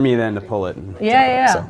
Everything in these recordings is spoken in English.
me then to pull it. Yeah.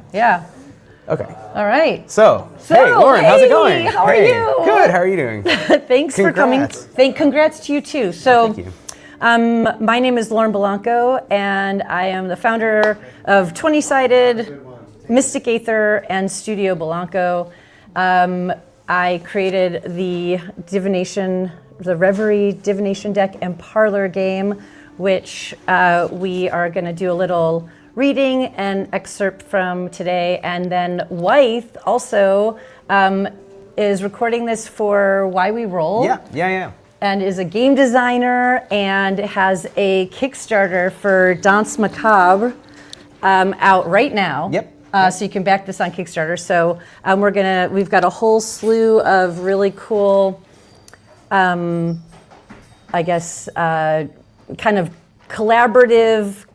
Okay. All right. So hey, Lauren, how's it going? How are you? Good. How are you doing? Thanks for coming. Congrats to you too. So, thank you. My name is Lauren Bilanko, and I am the founder of 20-sided, Mystic Aether, and Studio Bilanko. I created the divination, the Reverie divination deck and parlor game, which we are going to do a little reading and excerpt from today. And then Wythe also is recording this for Why We Roll. Yeah. And is a game designer and has a Kickstarter for Danse Macabre out right now. Yep. So you can back this on Kickstarter. So we've got a whole slew of really cool, kind of collaborative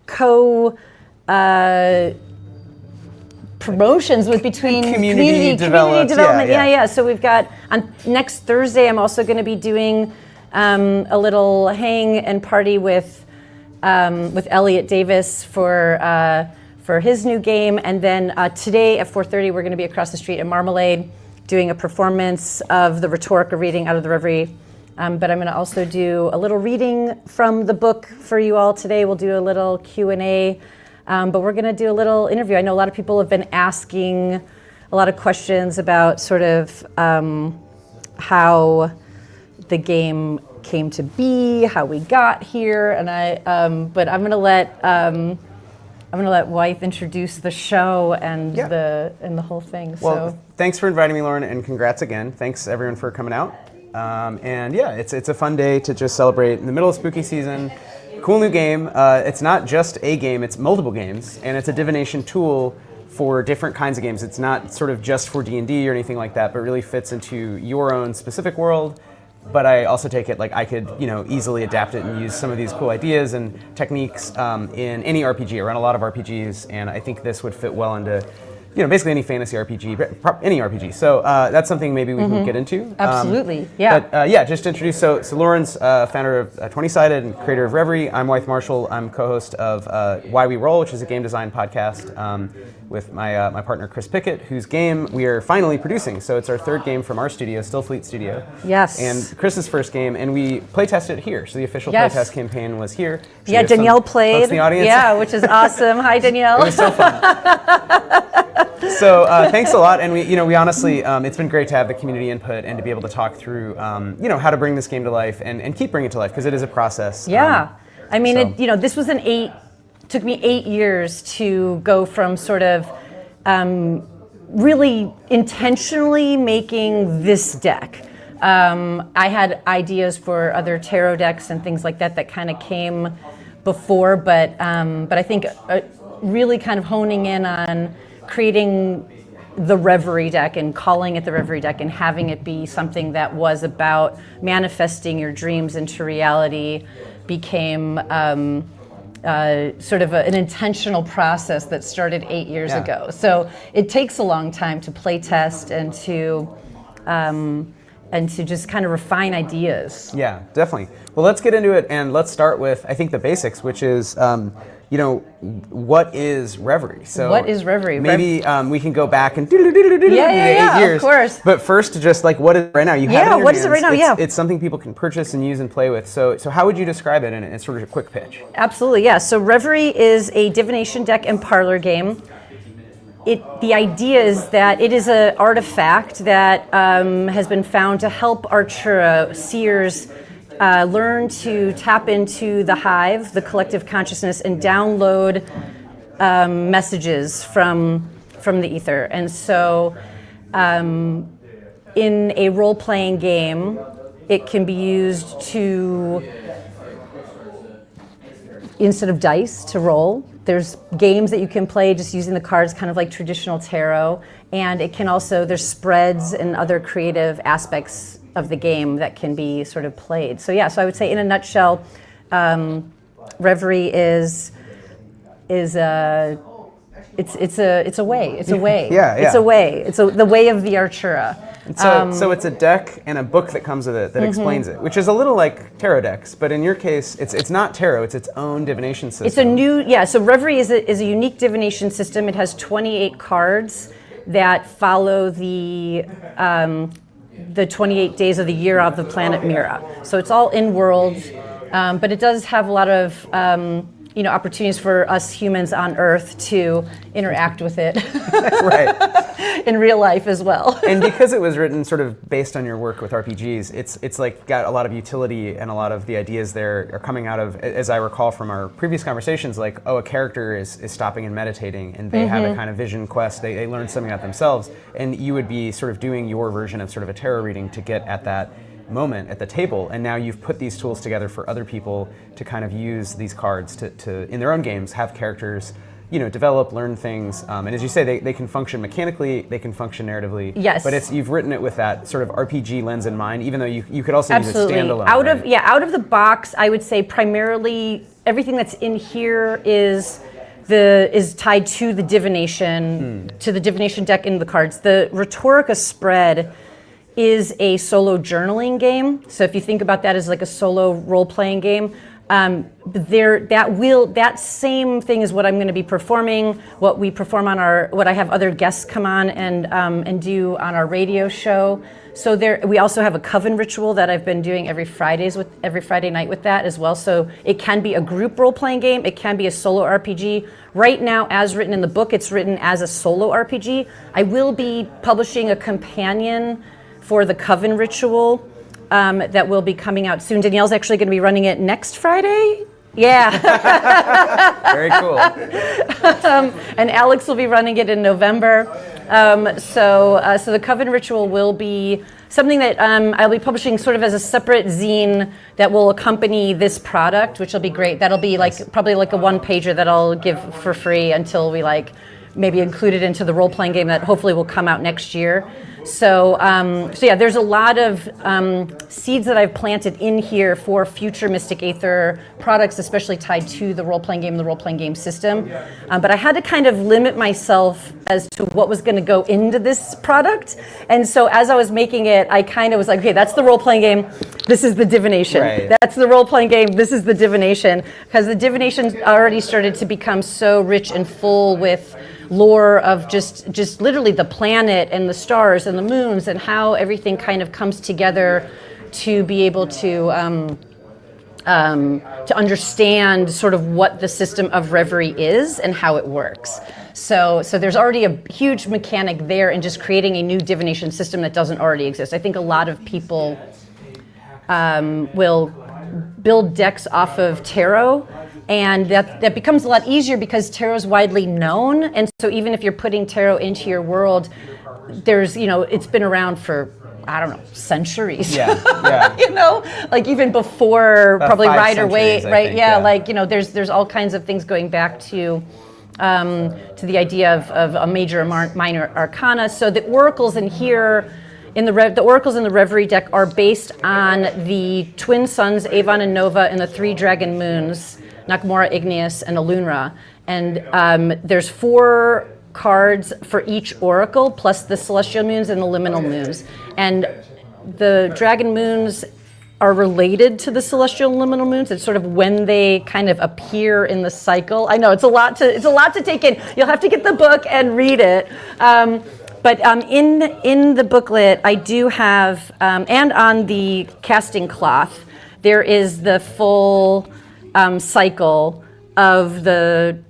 promotions between community development. Yeah. So we've got on next Thursday. I'm also going to be doing a little hang and party with Elliot Davis for his new game, and then today at 4:30 we're going to be across the street at Marmalade doing a performance of the Rhetorica reading out of the Reverie. But I'm going to also do a little reading from the book for you all today. We'll do a little Q&A, but we're going to do a little interview. I know a lot of people have been asking a lot of questions about sort of how the game came to be, how we got here, and but I'm going to let Wythe introduce the show and the whole thing. Well, thanks for inviting me, Lauren, and congrats again. Thanks everyone for coming out. And yeah, it's a fun day to just celebrate in the middle of spooky season. Cool new game. It's not just a game; it's multiple games, and it's a divination tool for different kinds of games. It's not sort of just for D&D or anything like that, but really fits into your own specific world. But I also take it like I could, easily adapt it and use some of these cool ideas and techniques in any RPG. I run a lot of RPGs, and I think this would fit well into, basically any fantasy RPG, any RPG. So that's something maybe we can get into. Absolutely, yeah. But just to introduce, so Lauren's founder of 20-sided and creator of Reverie. I'm Wythe Marschall. I'm co-host of Why We Roll, which is a game design podcast with my partner Chris Pickett, whose game we are finally producing. So it's our third game from our studio, Stillfleet Studio. Yes. And Chris's first game, and we playtested it here. So the official playtest campaign was here. Yeah, Danielle played. Folks in the audience. Yeah, which is awesome. Hi, Danielle. It was so fun. So thanks a lot, and we honestly, it's been great to have the community input and to be able to talk through, how to bring this game to life and keep bringing it to life, because it is a process. Yeah, I mean, this was took me 8 years to go from sort of really intentionally making this deck. I had ideas for other tarot decks and things like that kind of came before, but I think really kind of honing in on creating the Reverie deck and calling it the Reverie deck and having it be something that was about manifesting your dreams into reality became sort of an intentional process that started 8 years ago. So it takes a long time to play test and to just kind of refine ideas. Yeah, definitely. Well, let's get into it, and let's start with, I think, the basics, which is, what is Reverie? So what is Reverie? Maybe we can go back and 8 years. Of course. But first, just like, what is it right now? You have it in your what hands. Is it right now? It's something people can purchase and use and play with. So how would you describe it in sort of a quick pitch? Absolutely, yeah. So Reverie is a divination deck and parlor game. The idea is that it is an artifact that has been found to help Artura seers learn to tap into the hive, the collective consciousness, and download messages from the ether. And so in a role-playing game, it can be used to, instead of dice, to roll. There's games that you can play just using the cards, kind of like traditional tarot. And it can also, there's spreads and other creative aspects of the game that can be sort of played. So I would say in a nutshell, Reverie is a it's a way. It's a way. Yeah. It's a way. It's the way of the Artura. So it's a deck and a book that comes with it that explains it, which is a little like tarot decks, but in your case, it's not tarot. It's its own divination system. It's a new So Reverie is a unique divination system. It has 28 cards that follow the 28 days of the year of the planet Mira. So it's all in world, but it does have a lot of opportunities for us humans on Earth to interact with it right. in real life as well. And because it was written sort of based on your work with RPGs, it's like got a lot of utility, and a lot of the ideas there are coming out of, as I recall from our previous conversations, like, a character is stopping and meditating, and they have a kind of vision quest, they learn something about themselves, and you would be sort of doing your version of sort of a tarot reading to get at that moment at the table, and now you've put these tools together for other people to kind of use these cards to in their own games, have characters develop, learn things, and as you say, they can function mechanically, they can function narratively. Yes. But you've written it with that sort of RPG lens in mind, even though you could also Absolutely. use it standalone. Out of the box, I would say primarily everything that's in here is tied to the divination, to the divination deck in the cards. The Rhetorica spread is a solo journaling game. So if you think about that as like a solo role-playing game, that same thing is what I'm going to be performing, what we perform on what I have other guests come on and do on our radio show. So we also have a coven ritual that I've been doing every Friday night with that as well. So it can be a group role-playing game, it can be a solo RPG. Right now, as written in the book, it's written as a solo RPG. I will be publishing a companion for the coven ritual that will be coming out soon. Danielle's actually going to be running it next Friday. Yeah. Very cool. And Alex will be running it in November. So the coven ritual will be something that I'll be publishing sort of as a separate zine that will accompany this product, which will be great. That'll be probably like a one-pager that I'll give for free until we maybe include it into the role-playing game that hopefully will come out next year. So yeah, there's a lot of seeds that I've planted in here for future Mystic Aether products, especially tied to the role-playing game system. But I had to kind of limit myself as to what was going to go into this product. And so as I was making it, I kind of was like, okay, that's the role-playing game. This is the divination. Right. That's the role-playing game. This is the divination. Because the divination already started to become so rich and full with lore of just literally the planet and the stars and the moons and how everything kind of comes together to be able to understand sort of what the system of Reverie is and how it works. So there's already a huge mechanic there in just creating a new divination system that doesn't already exist. I think a lot of people will build decks off of tarot, and that becomes a lot easier because tarot is widely known, and so even if you're putting tarot into your world, there's it's been around for, I don't know, centuries. Yeah. Like even before probably Rider Waite, right? Think. There's all kinds of things going back to the idea of a major and minor arcana. So the oracles in here, the oracles in the Reverie deck are based on the twin suns, Avon and Nova, and the three dragon moons, Nakamura, Igneous, and Alunra. And there's 4 cards for each oracle, plus the celestial moons and the liminal moons. And the dragon moons are related to the celestial and liminal moons. It's sort of when they kind of appear in the cycle. I know it's a lot to take in. You'll have to get the book and read it. But in the booklet, I do have, and on the casting cloth, there is the full cycle of the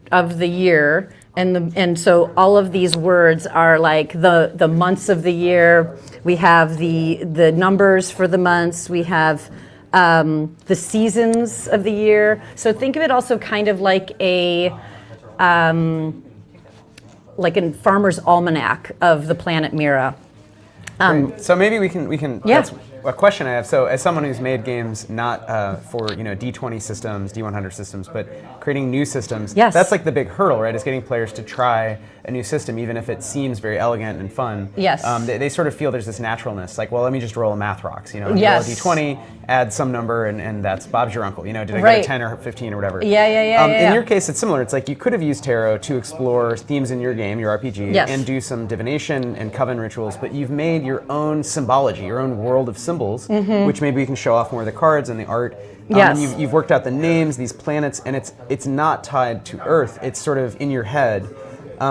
year, and so all of these words are like the months of the year. We have the numbers for the months. We have the seasons of the year. So think of it also kind of like a farmer's almanac of the planet Mira. So maybe we can Yeah. a question I have. So, as someone who's made games not for D20 systems, D100 systems, but creating new systems, that's like the big hurdle, right? Is getting players to try a new system, even if it seems very elegant and fun. Yes. They sort of feel there's this naturalness, like, well, let me just roll a math rocks, roll a D20, add some number, and that's Bob's your uncle. Did I get a 10 or 15 or whatever? In your case, it's similar. It's like you could have used tarot to explore themes in your game, your RPG, and do some divination and coven rituals, but you've made your own symbology, your own world of symbols, which maybe we can show off more of the cards and the art. You've worked out the names, these planets, and it's not tied to Earth. It's sort of in your head,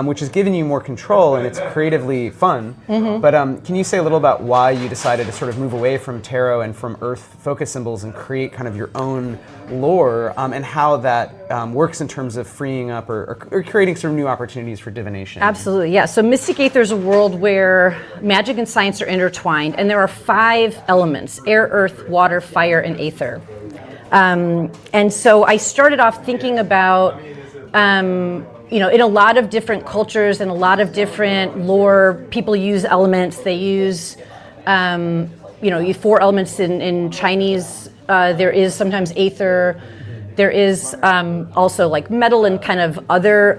which has given you more control, and it's creatively fun. But can you say a little about why you decided to sort of move away from tarot and from Earth-focused symbols and create kind of your own lore, and how that works in terms of freeing up or creating sort of new opportunities for divination? Absolutely, yeah. So Mystic Aether is a world where magic and science are intertwined, and there are 5 elements: air, earth, water, fire, and aether. And so I started off thinking about in a lot of different cultures and a lot of different lore, people use elements. They use, 4 elements in Chinese. There is sometimes aether. There is also like metal and kind of other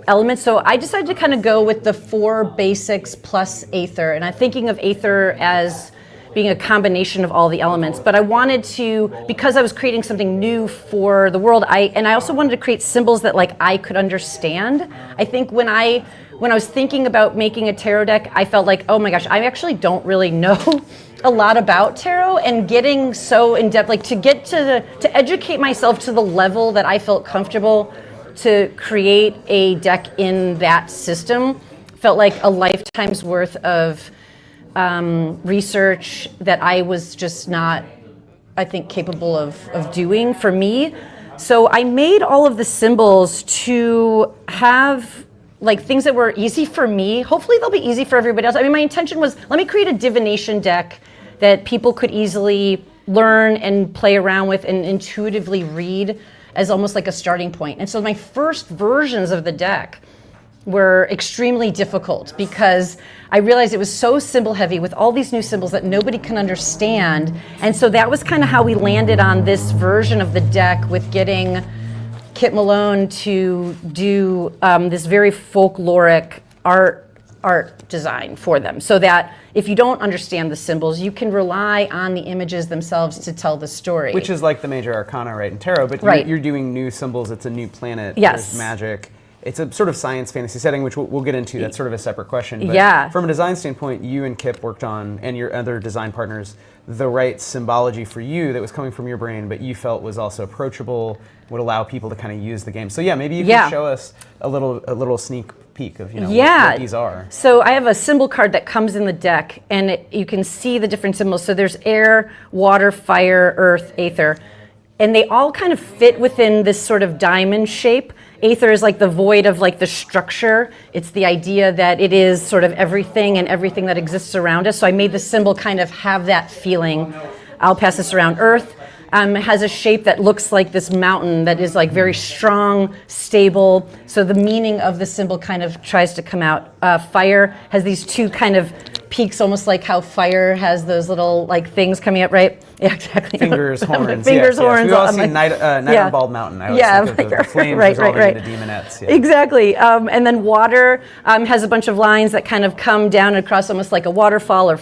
elements. So I decided to kind of go with the 4 basics plus aether. And I'm thinking of aether as being a combination of all the elements. But I wanted to, because I was creating something new for the world, I also wanted to create symbols that like I could understand. I think when I was thinking about making a tarot deck, I felt like, oh my gosh, I actually don't really know a lot about tarot, and getting so in depth, like to educate myself to the level that I felt comfortable to create a deck in that system felt like a lifetime's worth of research that I was just not, I think, capable of doing for me. So I made all of the symbols to have like things that were easy for me. Hopefully they'll be easy for everybody else. I mean, my intention was, let me create a divination deck that people could easily learn and play around with and intuitively read as almost like a starting point. And so my first versions of the deck were extremely difficult because I realized it was so symbol heavy with all these new symbols that nobody can understand. And so that was kind of how we landed on this version of the deck, with getting Kit Malone to do this very folkloric art design for them, so that if you don't understand the symbols, you can rely on the images themselves to tell the story. Which is like the major arcana, right, in tarot, but you're doing new symbols. It's a new planet. Yes. There's magic. It's a sort of science fantasy setting, which we'll get into. That's sort of a separate question. But from a design standpoint, you and Kip worked on, and your other design partners, the right symbology for you that was coming from your brain, but you felt was also approachable, would allow people to kind of use the game. So maybe you can show us a little sneak peek of what these are. So I have a symbol card that comes in the deck, and you can see the different symbols. So there's air, water, fire, earth, aether, and they all kind of fit within this sort of diamond shape. Aether is like the void of like the structure. It's the idea that it is sort of everything and everything that exists around us. So I made the symbol kind of have that feeling. I'll pass this around. Earth has a shape that looks like this mountain that is like very strong, stable. So the meaning of the symbol kind of tries to come out. Fire has these 2 kind of peaks, almost like how fire has those little like things coming up, right? Yeah, exactly. Fingers, horns. Fingers, horns. We've all seen Night on Bald Mountain. I always think of the flames resolving into demonettes. Yeah. Exactly. And then water has a bunch of lines that kind of come down across almost like a waterfall or a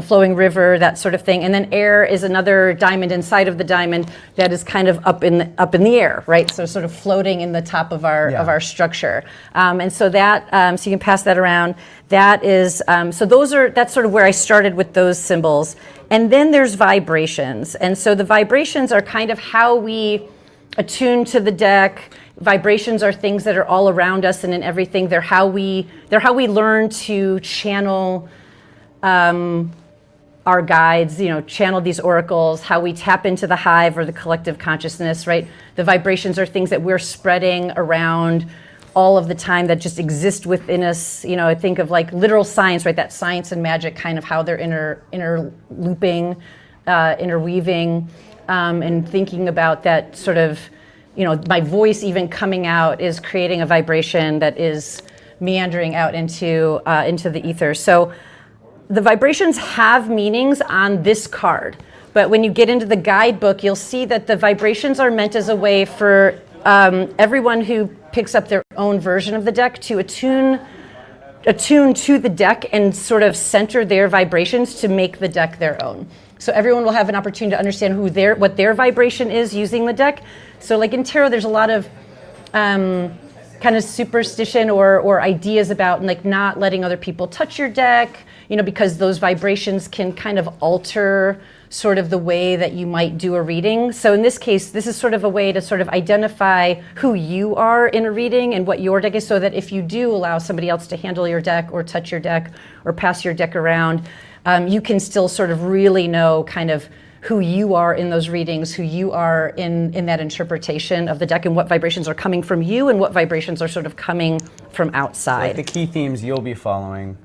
flowing river, that sort of thing. And then air is another diamond inside of the diamond that is kind of up in the air, right? So sort of floating in the top of our structure. And so that so you can pass that around. That is that's sort of where I started with those symbols. And then there's vibrations. And so the vibrations are kind of how we attune to the deck. Vibrations are things that are all around us and in everything. They're how we learn to channel our guides, channel these oracles, how we tap into the hive or the collective consciousness, right? The vibrations are things that we're spreading around all of the time that just exist within us. I think of like literal science, right? That science and magic, kind of how they're interlooping, interweaving, and thinking about that sort of, my voice even coming out is creating a vibration that is meandering out into the ether. So the vibrations have meanings on this card, but when you get into the guidebook, you'll see that the vibrations are meant as a way for everyone who picks up their own version of the deck to attune to the deck and sort of center their vibrations to make the deck their own. So everyone will have an opportunity to understand what their vibration is using the deck. So like in tarot, there's a lot of kind of superstition or ideas about like not letting other people touch your deck, because those vibrations can kind of alter sort of the way that you might do a reading. So in this case, this is sort of a way to sort of identify who you are in a reading and what your deck is, so that if you do allow somebody else to handle your deck or touch your deck or pass your deck around, you can still sort of really know kind of who you are in those readings, who you are in that interpretation of the deck, and what vibrations are coming from you and what vibrations are sort of coming from outside. Like the key themes you'll be following.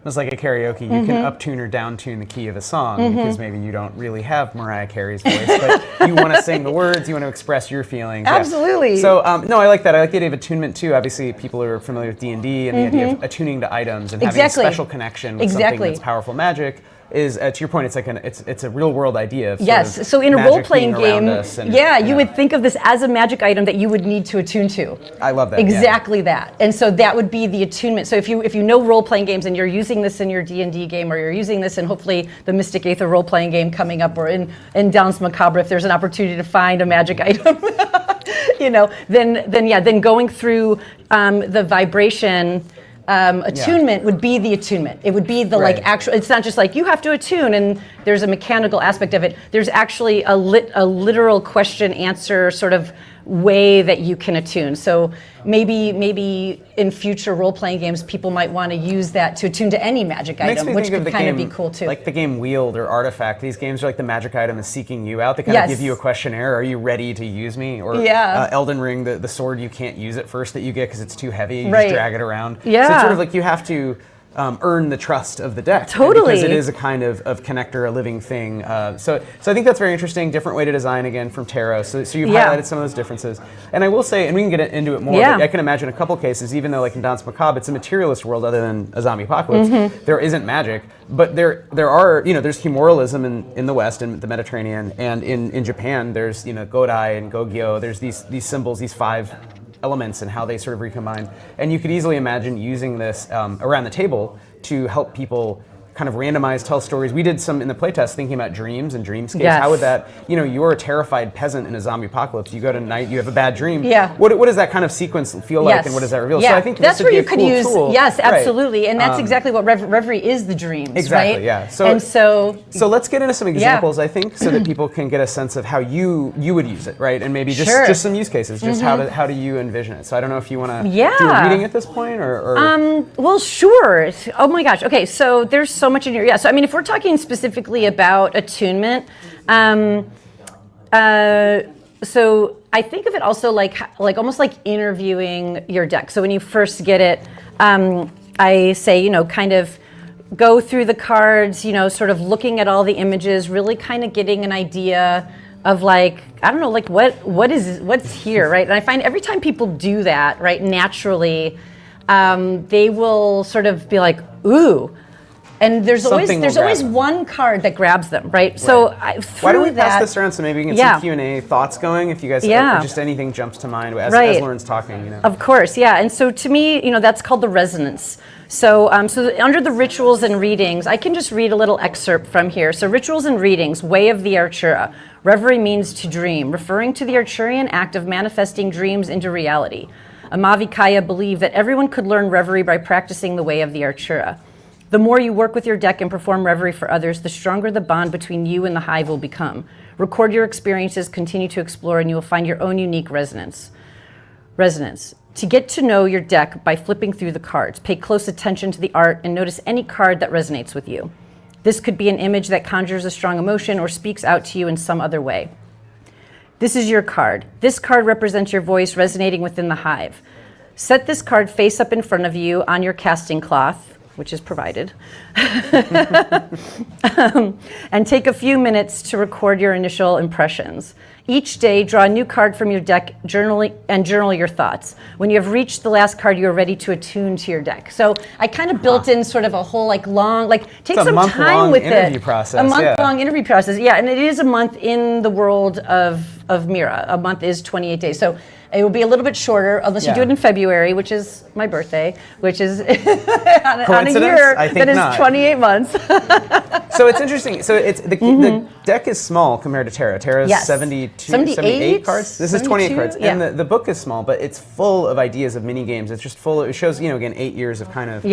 It's like a karaoke. You can up-tune or down-tune the key of a song because maybe you don't really have Mariah Carey's voice, but you want to sing the words, you want to express your feelings. Absolutely. Yeah. So, no, I like that. I like the idea of attunement too. Obviously, people are familiar with D&D and the idea of attuning to items and having a special connection with something that's powerful magic. Is to your point, it's a real world idea of yes. So in a role playing game, you would think of this as a magic item that you would need to attune to. I love that. Exactly that. And so that would be the attunement. So if you know role playing games and you're using this in your D&D game, or you're using this in hopefully the Mystic Aether role playing game coming up, or in Danse Macabre, if there's an opportunity to find a magic item, then going through the vibration. Attunement would be the attunement. It would be the actual. It's not just like you have to attune and there's a mechanical aspect of it. There's actually a literal question answer sort of way that you can attune. So maybe in future role playing games, people might want to use that to attune to any magic item, which could kind of be cool too. Like the game Wield or Artifact. These games are like the magic item is seeking you out. They kind of give you a questionnaire. Are you ready to use me? Or Elden Ring, the sword you can't use at first that you get because it's too heavy. You just drag it around. Yeah. So it's sort of like you have to earn the trust of the deck. Totally. Because it is a kind of connector, a living thing. So I think that's very interesting. Different way to design, again, from tarot. So you've highlighted some of those differences. And I will say, and we can get into it more, but I can imagine a couple cases, even though like in Danse Macabre, it's a materialist world other than a zombie apocalypse, there isn't magic, but there are, there's humoralism in the West, in the Mediterranean, and in Japan, there's, Godai and Gogyo, there's these symbols, these 5 elements and how they sort of recombine. And you could easily imagine using this around the table to help people kind of randomize, tell stories. We did some in the playtest thinking about dreams and dreamscapes. Yes. How would that, you're a terrified peasant in a zombie apocalypse. You go to night, you have a bad dream. Yeah. What does that kind of sequence feel like, and what does that reveal? Yeah. So I think that's this where would you be a could cool use. tool. Yes, absolutely, and that's exactly what Reverie is. The dreams, exactly, right? Yeah. So let's get into some examples, I think, so that people can get a sense of how you would use it, right? And maybe just some use cases. Just how do you envision it? So I don't know if you want to do a reading at this point, or well, sure. Oh my gosh. Okay, so there's so much in here. Yeah. So I mean, if we're talking specifically about attunement, so I think of it also like almost like interviewing your deck. So when you first get it, I say, kind of go through the cards, sort of looking at all the images, really kind of getting an idea of like, I don't know, like what's here, right? And I find every time people do that, right, naturally, they will sort of be like, ooh. And there's always one card that grabs them, right? So why don't we pass this around so maybe we can get some Q&A thoughts going if you guys just anything jumps to mind as Lauren's talking. Of course, yeah. And so to me, that's called the resonance. So under the rituals and readings, I can just read a little excerpt from here. So rituals and readings, way of the Artura. Reverie means to dream, referring to the Arturian act of manifesting dreams into reality. Amavikaya believed that everyone could learn Reverie by practicing the way of the Artura. The more you work with your deck and perform Reverie for others, the stronger the bond between you and the hive will become. Record your experiences, continue to explore, and you will find your own unique resonance. To get to know your deck by flipping through the cards, pay close attention to the art and notice any card that resonates with you. This could be an image that conjures a strong emotion or speaks out to you in some other way. This is your card. This card represents your voice resonating within the hive. Set this card face up in front of you on your casting cloth. which is provided, and take a few minutes to record your initial impressions. Each day, draw a new card from your deck, journal your thoughts. When you have reached the last card, you're ready to attune to your deck. So I kind of built in sort of a whole long, take some time with it. Process, a month-long interview process, yeah. And it is a month in the world of Mira. A month is 28 days. So it will be a little bit shorter, unless you do it in February, which is my birthday, which is on a year that is not. 28 months. So it's interesting. So it's the deck is small compared to Terra. Terra is 78 cards. This is 28 cards. Yeah. And the book is small, but it's full of ideas of mini games. It's just full of, it shows, again, 8 years of kind of,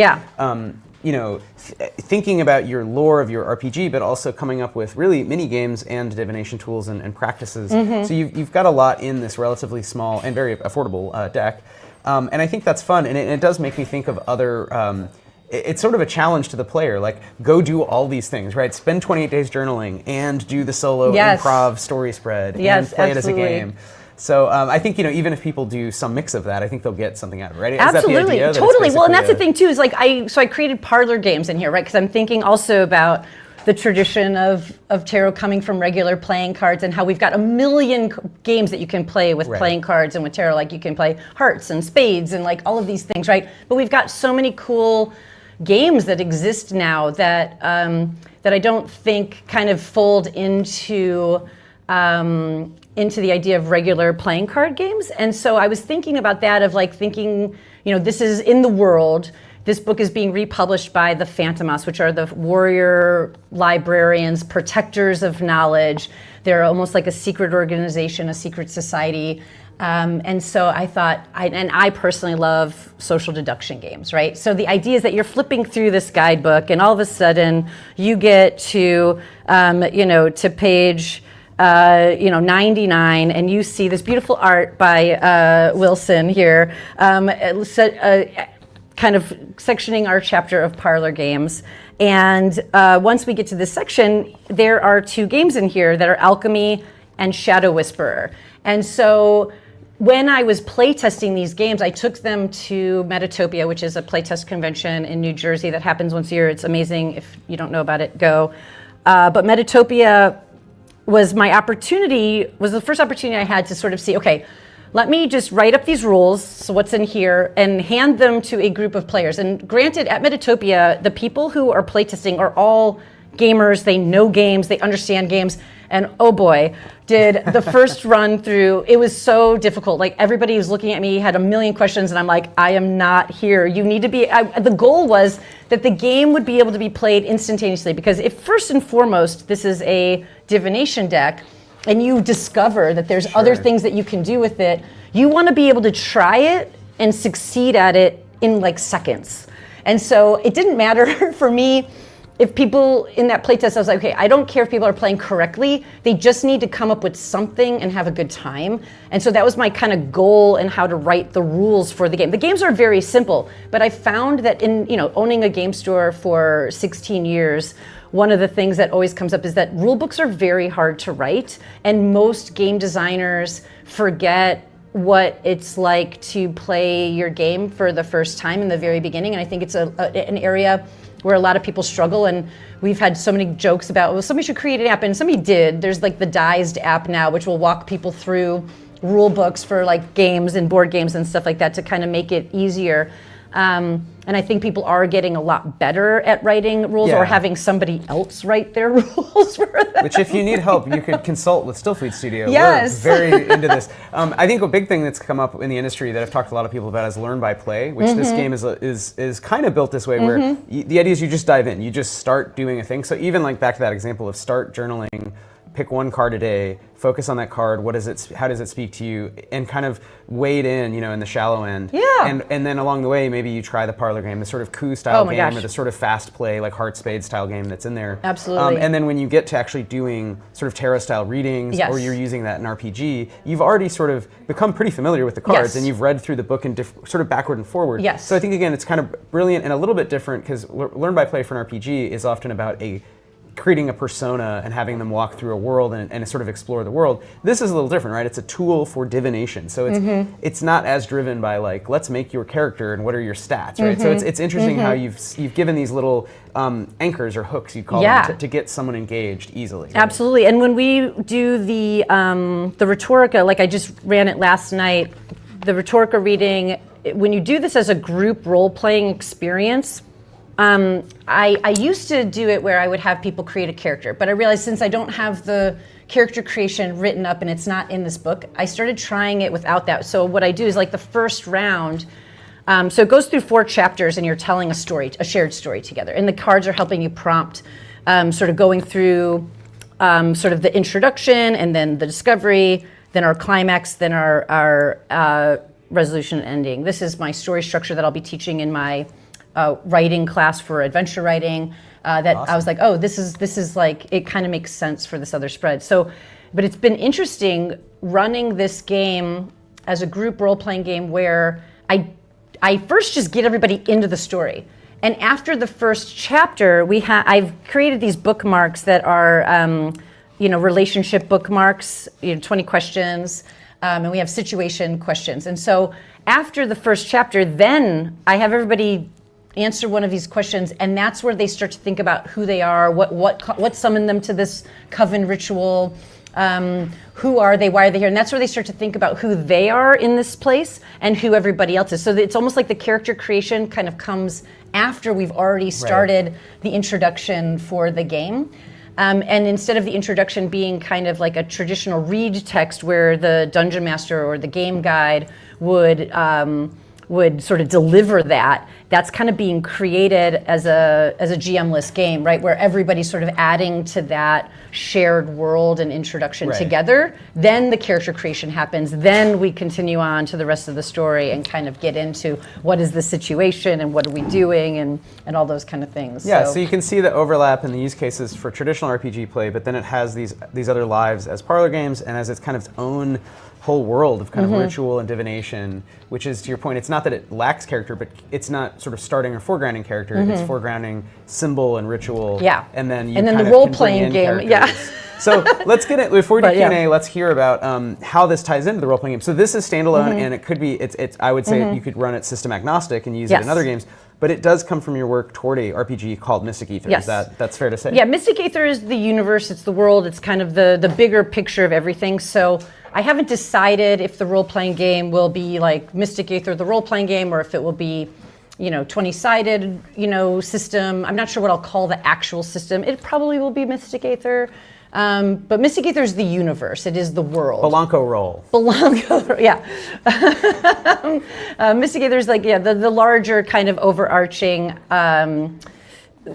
thinking about your lore of your RPG, but also coming up with really mini games and divination tools and practices. So you've got a lot in this relatively small and very affordable deck. And I think that's fun. And it does make me think of other, it's sort of a challenge to the player, like go do all these things, right? Spend 28 days journaling and do the solo improv story spread and play it as a game. So I think, even if people do some mix of that, I think they'll get something out of it, right? Absolutely, totally. Well, and that's the thing too, is I created parlor games in here, right? Because I'm thinking also about the tradition of tarot coming from regular playing cards, and how we've got a million games that you can play with playing cards, and with tarot, like you can play hearts and spades and like all of these things, right? But we've got so many cool games that exist now that that I don't think kind of fold into the idea of regular playing card games. And so I was thinking about that, of thinking, this is in the world. This book is being republished by the Phantomos, which are the warrior librarians, protectors of knowledge. They're almost like a secret organization, a secret society. And so I thought, I personally love social deduction games, right? So the idea is that you're flipping through this guidebook, and all of a sudden you get to, to page 99, and you see this beautiful art by Wilson here, kind of sectioning our chapter of parlor games. And once we get to this section, there are 2 games in here that are Alchemy and Shadow Whisperer. And so when I was playtesting these games, I took them to Metatopia, which is a playtest convention in New Jersey that happens once a year. It's amazing. If you don't know about it, go. But Metatopia was the first opportunity I had to sort of see, okay, let me just write up these rules, so what's in here, and hand them to a group of players. And granted, at Metatopia, the people who are playtesting are all gamers. They know games, they understand games. And oh boy, did the first run through, it was so difficult. Like, everybody was looking at me, had a million questions, and I'm like, I am not here. You need to be, the goal was that the game would be able to be played instantaneously, because if first and foremost, this is a divination deck, and you discover that there's other things that you can do with it, you want to be able to try it and succeed at it in like seconds. And so it didn't matter for me if people in that playtest, I was like, okay, I don't care if people are playing correctly, they just need to come up with something and have a good time. And so that was my kind of goal in how to write the rules for the game. The games are very simple, but I found that in owning a game store for 16 years, one of the things that always comes up is that rule books are very hard to write, and most game designers forget what it's like to play your game for the first time in the very beginning. And I think it's an area where a lot of people struggle, and we've had so many jokes about, well, somebody should create an app, and somebody did. There's like the Dized app now, which will walk people through rule books for like games and board games and stuff like that to kind of make it easier. And I think people are getting a lot better at writing rules, or having somebody else write their rules for them. Which, if you need help, you could consult with Stillfleet Studio. Yes. We're very into this. I think a big thing that's come up in the industry that I've talked to a lot of people about is learn by play, which this game is kind of built this way, where the idea is you just dive in, you just start doing a thing. So even like back to that example of start journaling, pick one card a day, focus on that card. What is it? How does it speak to you? And kind of wade in, in the shallow end. Yeah. And then along the way, maybe you try the parlor game, the sort of coup style game, or the sort of fast play, like heart spade style game that's in there. Absolutely. And then when you get to actually doing sort of tarot style readings, or you're using that in RPG, you've already sort of become pretty familiar with the cards, and you've read through the book in sort of backward and forward. Yes. So I think, again, it's kind of brilliant and a little bit different, because learn by play for an RPG is often about a creating a persona and having them walk through a world and sort of explore the world. This is a little different, right? It's a tool for divination. So it's not as driven by like, let's make your character and what are your stats, right? So it's interesting how you've given these little anchors or hooks, you call them, to get someone engaged easily. Right? Absolutely. And when we do the Rhetorica, like I just ran it last night, the Rhetorica reading, when you do this as a group role-playing experience, I used to do it where I would have people create a character, but I realized since I don't have the character creation written up and it's not in this book, I started trying it without that. So what I do is like the first round, so it goes through 4 chapters and you're telling a story, a shared story together. And the cards are helping you prompt, sort of going through sort of the introduction and then the discovery, then our climax, then our resolution and ending. This is my story structure that I'll be teaching in my writing class for adventure writing. That awesome. I was like, oh, this is like, it kind of makes sense for this other spread. So, but it's been interesting running this game as a group role-playing game where I first just get everybody into the story. And after the first chapter, I've created these bookmarks that are, relationship bookmarks, 20 questions, and we have situation questions. And so after the first chapter, then I have everybody answer one of these questions, and that's where they start to think about who they are, what summoned them to this coven ritual, who are they, why are they here, and that's where they start to think about who they are in this place and who everybody else is. So it's almost like the character creation kind of comes after we've already started the introduction for the game. And instead of the introduction being kind of like a traditional read text where the dungeon master or the game guide would sort of deliver that's kind of being created as a GM-less game, right? Where everybody's sort of adding to that shared world and introduction together. Then the character creation happens. Then we continue on to the rest of the story and kind of get into what is the situation and what are we doing and all those kind of things. Yeah, so you can see the overlap in the use cases for traditional RPG play, but then it has these other lives as parlor games and as its kind of its own whole world of kind of ritual and divination, which is, to your point, it's not that it lacks character, but it's not sort of starting or foregrounding character, it's foregrounding symbol and ritual. Yeah. And then the role-playing game, So let's get it, before we do Q&A, let's hear about how this ties into the role-playing game. So this is standalone, and it could be, it's I would say you could run it system agnostic and use it in other games, but it does come from your work toward a RPG called Mystic Aether. Yes. That's fair to say? Yeah, Mystic Aether is the universe, it's the world, it's kind of the bigger picture of everything. So I haven't decided if the role-playing game will be like Mystic Aether, the role-playing game, or if it will be, 20-sided, system. I'm not sure what I'll call the actual system. It probably will be Mystic Aether. But Mystic Aether is the universe. It is the world. Bilanko roll. Bilanko, yeah. Mystic Aether is like, the larger kind of overarching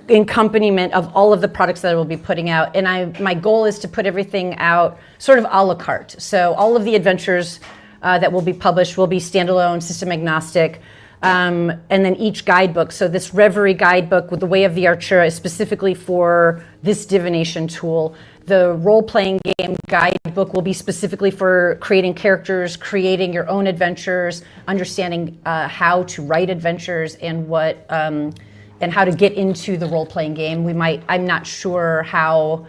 accompaniment of all of the products that I will be putting out. And my goal is to put everything out sort of a la carte. So all of the adventures that will be published will be standalone, system agnostic. And then each guidebook. So this Reverie guidebook with the Way of the Archer is specifically for this divination tool. The role-playing game guidebook will be specifically for creating characters, creating your own adventures, understanding how to write adventures and what and how to get into the role-playing game. I'm not sure how.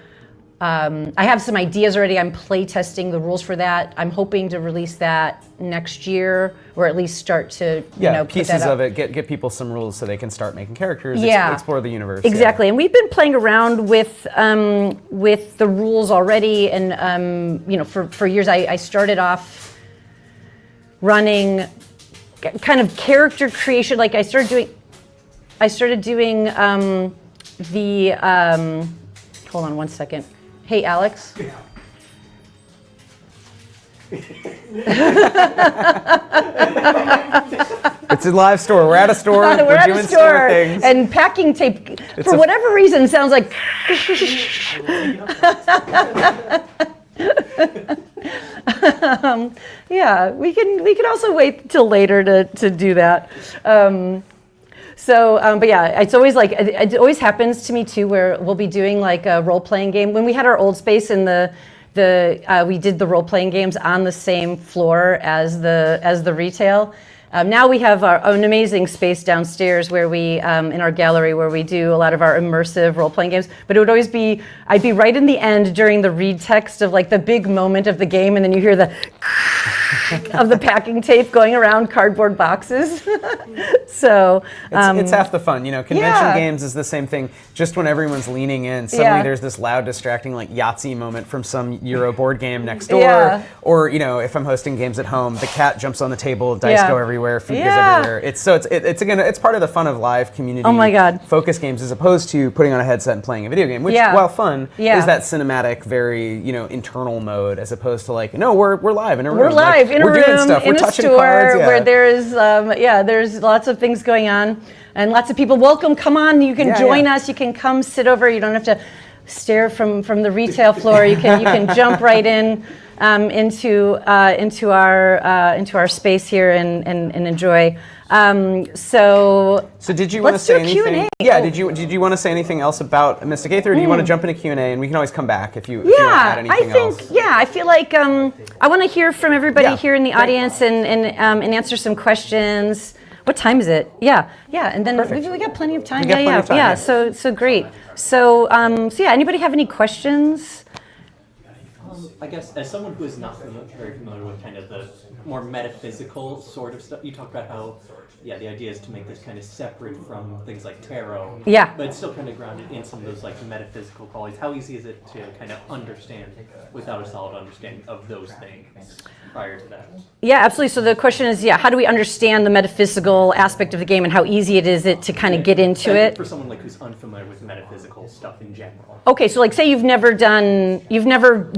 I have some ideas already. I'm play testing the rules for that. I'm hoping to release that next year, or at least start to pieces of it. Get people some rules so they can start making characters. Explore the universe. Exactly, and we've been playing around with the rules already, and for years I started off running kind of character creation. Like I started doing hold on one second. Hey, Alex. Yeah. It's a live store. We're at a store. We're doing store things. And packing tape, for whatever reason, sounds like. We can also wait till later to do that. But it's always like, it always happens to me too, where we'll be doing like a role-playing game. When we had our old space in we did the role-playing games on the same floor as the retail. Now we have an amazing space downstairs where we, in our gallery, where we do a lot of our immersive role-playing games. But it would always be, I'd be right in the end during the read text of like the big moment of the game, and then you hear the of the packing tape going around cardboard boxes. So it's half the fun, Convention games is the same thing. Just when everyone's leaning in, suddenly there's this loud, distracting like Yahtzee moment from some Euro board game next door. Or if I'm hosting games at home, the cat jumps on the table, dice go everywhere, food goes everywhere. It's part of the fun of live community. Oh my God. Focus games as opposed to putting on a headset and playing a video game, which while fun is that cinematic, very internal mode as opposed to like we're live in a room. We're live in a room, doing stuff. in we're a touching store cards, where there's lots of things going on and lots of people. Welcome, come on, you can join us. You can come sit over. You don't have to stare from the retail floor. You can jump right in into our space here and enjoy. So did you want to say anything? Q&A. Yeah. Did you want to say anything else about Mystic Aether? Or do you want to jump into Q&A, and we can always come back if you want to add anything else? I feel like I want to hear from everybody here in the audience and answer some questions. What time is it? Yeah, and then we got plenty of time. So great. So anybody have any questions? I guess as someone who is not very familiar with kind of the more metaphysical sort of stuff, you talked about how, the idea is to make this kind of separate from things like tarot. Yeah. But it's still kind of grounded in some of those like metaphysical qualities. How easy is it to kind of understand without a solid understanding of those things prior to that? Yeah, absolutely. So the question is, how do we understand the metaphysical aspect of the game and how easy it is to kind of get into it? For someone like who's unfamiliar with metaphysical stuff in general. Okay, so like say you've never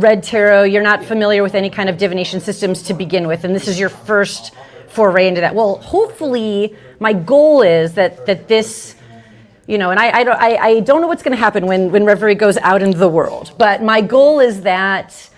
read tarot, you're not familiar with any kind of divination systems to begin with, and this is your first foray into that. Well, hopefully my goal is that this, and I don't know what's going to happen when Reverie goes out into the world, but my goal is that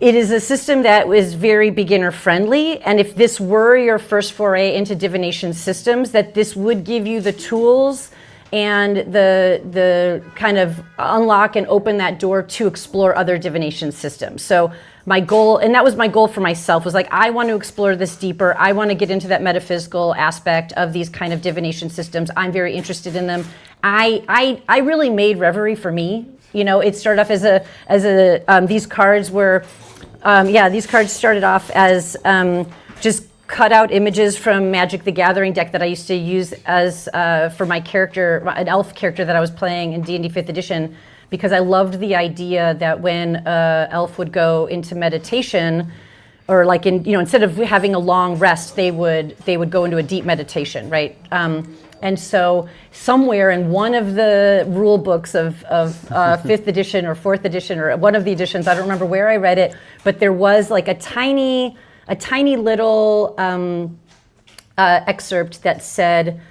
it is a system that is very beginner friendly, and if this were your first foray into divination systems, that this would give you the tools and the kind of unlock and open that door to explore other divination systems. So my goal, and that was my goal for myself, was like, I want to explore this deeper. I want to get into that metaphysical aspect of these kind of divination systems. I'm very interested in them. I really made Reverie for me. It started off as these cards were, these cards started off as just cut out images from Magic the Gathering deck that I used to use as for my character, an elf character that I was playing in D&D 5th edition, because I loved the idea that when elf would go into meditation, or like instead of having a long rest, they would go into a deep meditation, right? And so somewhere in one of the rule books of 5th edition or 4th edition, or one of the editions, I don't remember where I read it, but there was like a tiny little excerpt that said,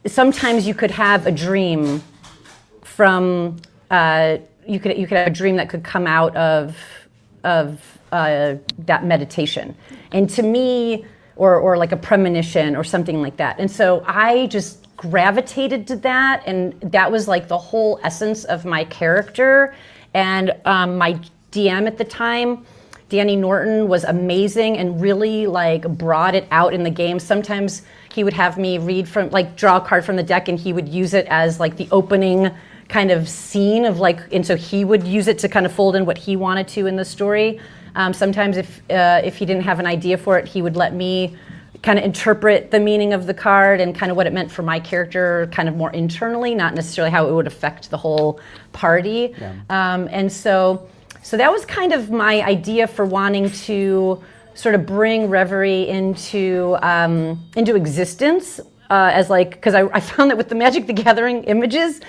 sometimes you could have a dream from, you could have a dream that could come out of that meditation. And to me, or like a premonition or something like that. And so I just gravitated to that, and that was like the whole essence of my character. And my DM at the time, Danny Norton, was amazing and really like brought it out in the game. Sometimes he would have me draw a card from the deck, and he would use it as like the opening kind of scene of and so he would use it to kind of fold in what he wanted to in the story. Sometimes if he didn't have an idea for it, he would let me kind of interpret the meaning of the card and kind of what it meant for my character kind of more internally, not necessarily how it would affect the whole party. Yeah. And so that was kind of my idea for wanting to sort of bring Reverie into existence, because I found that with the Magic the Gathering images,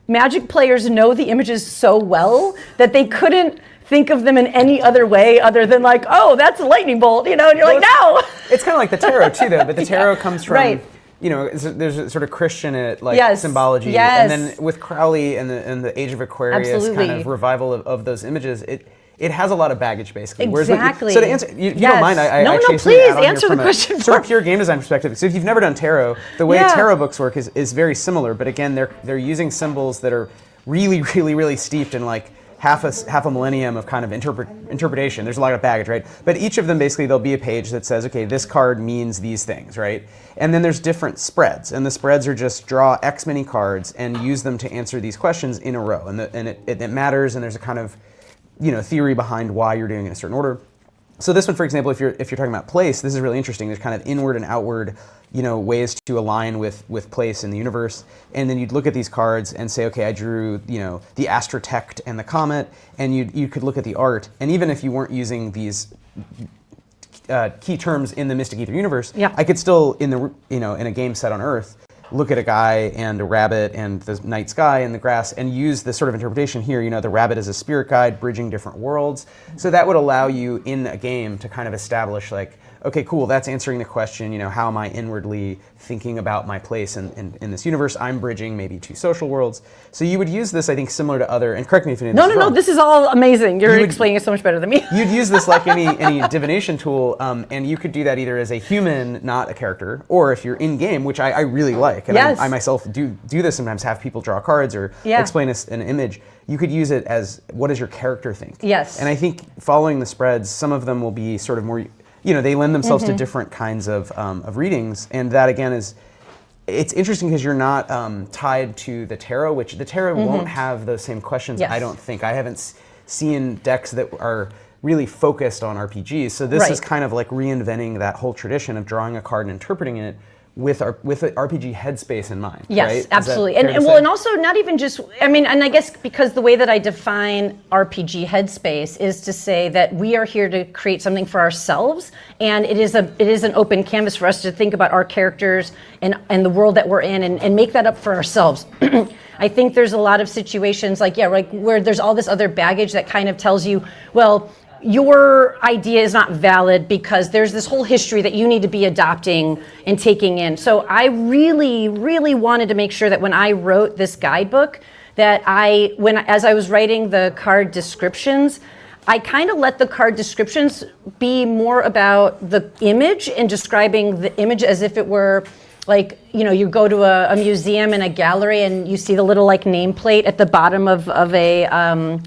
Magic players know the images so well that they couldn't think of them in any other way other than like, oh, that's a lightning bolt, and you're like, no. It's kind of like the tarot too, though, but the tarot comes from, there's a sort of Christian symbology, and then with Crowley and the Age of Aquarius kind of revival of those images, it has a lot of baggage, basically. Exactly. So to answer, you don't mind, I actually please answer the question. Sort of pure game design perspective. So if you've never done tarot, the way tarot books work is very similar, but again, they're using symbols that are really, really, really steeped in like half a millennium of kind of interpretation. There's a lot of baggage, right? But each of them, basically, there'll be a page that says, okay, this card means these things, right? And then there's different spreads, and the spreads are just draw X many cards and use them to answer these questions in a row, and it matters, and there's a kind of, theory behind why you're doing it in a certain order. So this one, for example, if you're talking about place, this is really interesting. There's kind of inward and outward, ways to align with place in the universe. And then you'd look at these cards and say, okay, I drew, the astrotect and the comet, and you could look at the art. And even if you weren't using these key terms in the Mystic Aether universe, I could still, in a game set on Earth, look at a guy and a rabbit and the night sky and the grass and use this sort of interpretation here. The rabbit is a spirit guide bridging different worlds. So that would allow you in a game to kind of establish like, okay, cool, that's answering the question, how am I inwardly thinking about my place in this universe? I'm bridging maybe two social worlds. So you would use this, I think, similar to other, and correct me if you didn't. No, this is all amazing. You're explaining it so much better than me. You'd use this like any divination tool, and you could do that either as a human, not a character, or if you're in game, which I really like, and I myself do this sometimes, have people draw cards or explain an image. You could use it as, what does your character think? Yes. And I think following the spreads, some of them will be sort of more, they lend themselves to different kinds of readings, and that again it's interesting because you're not tied to the tarot, which the tarot won't have those same questions. I don't think. I haven't seen decks that are really focused on RPGs, so this is kind of like reinventing that whole tradition of drawing a card and interpreting it with an RPG headspace in mind. Yes, right? absolutely. And also not even just, and I guess because the way that I define RPG headspace is to say that we are here to create something for ourselves, and it is an open canvas for us to think about our characters and the world that we're in and make that up for ourselves. I think there's a lot of situations like where there's all this other baggage that kind of tells you, well, your idea is not valid because there's this whole history that you need to be adopting and taking in. So I really, really wanted to make sure that when I wrote this guidebook, that as I was writing the card descriptions, I kind of let the card descriptions be more about the image and describing the image as if it were like, you go to a museum and a gallery and you see the little like nameplate at the bottom of a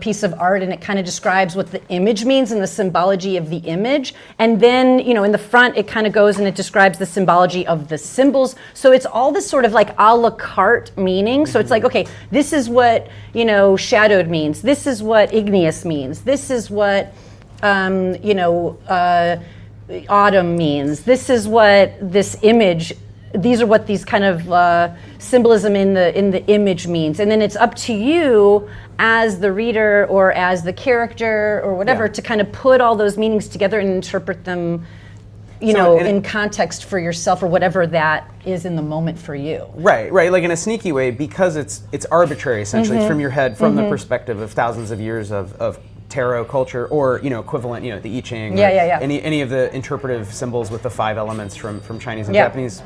piece of art, and it kind of describes what the image means and the symbology of the image. And then, in the front, it kind of goes and it describes the symbology of the symbols. So it's all this sort of like a la carte meaning. So it's like, okay, this is what, shadowed means. This is what igneous means. This is what, autumn means. This is what this image, these are what these kind of symbolism in the image means. And then it's up to you as the reader or as the character or whatever to kind of put all those meanings together and interpret them, in context for yourself or whatever that is in the moment for you. Right. Like in a sneaky way, because it's arbitrary essentially. It's from your head, from the perspective of thousands of years of tarot culture, or equivalent, the I Ching, any of the interpretive symbols with the 5 elements from Chinese and Japanese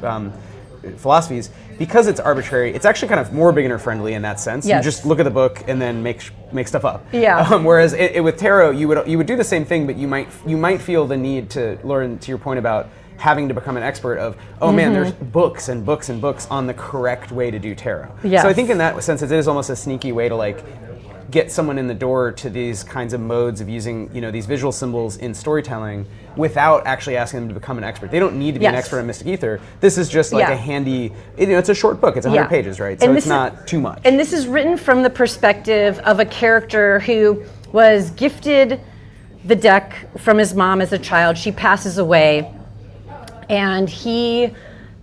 philosophies. Because it's arbitrary, it's actually kind of more beginner friendly in that sense. You just look at the book and then make stuff up. Whereas with tarot, you would do the same thing, but you might feel the need to, Lauren, to your point about having to become an expert of, man, there's books and books and books on the correct way to do tarot. So I think in that sense, it is almost a sneaky way to like get someone in the door to these kinds of modes of using, these visual symbols in storytelling without actually asking them to become an expert. They don't need to be an expert in Mystic Aether. This is just like a handy, it's a short book. It's 100 pages, right? So it's not too much. And this is written from the perspective of a character who was gifted the deck from his mom as a child. She passes away, and he's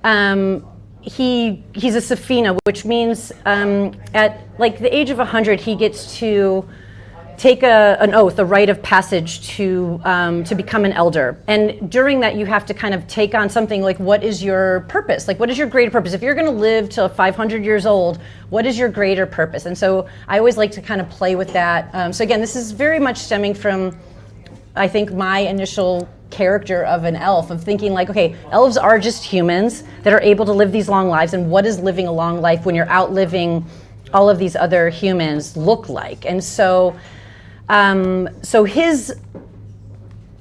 a Safina, which means at like the age of 100, he gets to take an oath, a rite of passage to become an elder. And during that, you have to kind of take on something like, what is your purpose? Like, what is your greater purpose? If you're going to live till 500 years old, what is your greater purpose? And so I always like to kind of play with that. So again, this is very much stemming from, I think, my initial character of an elf, of thinking like, okay, elves are just humans that are able to live these long lives, and what is living a long life when you're outliving all of these other humans look like? And so his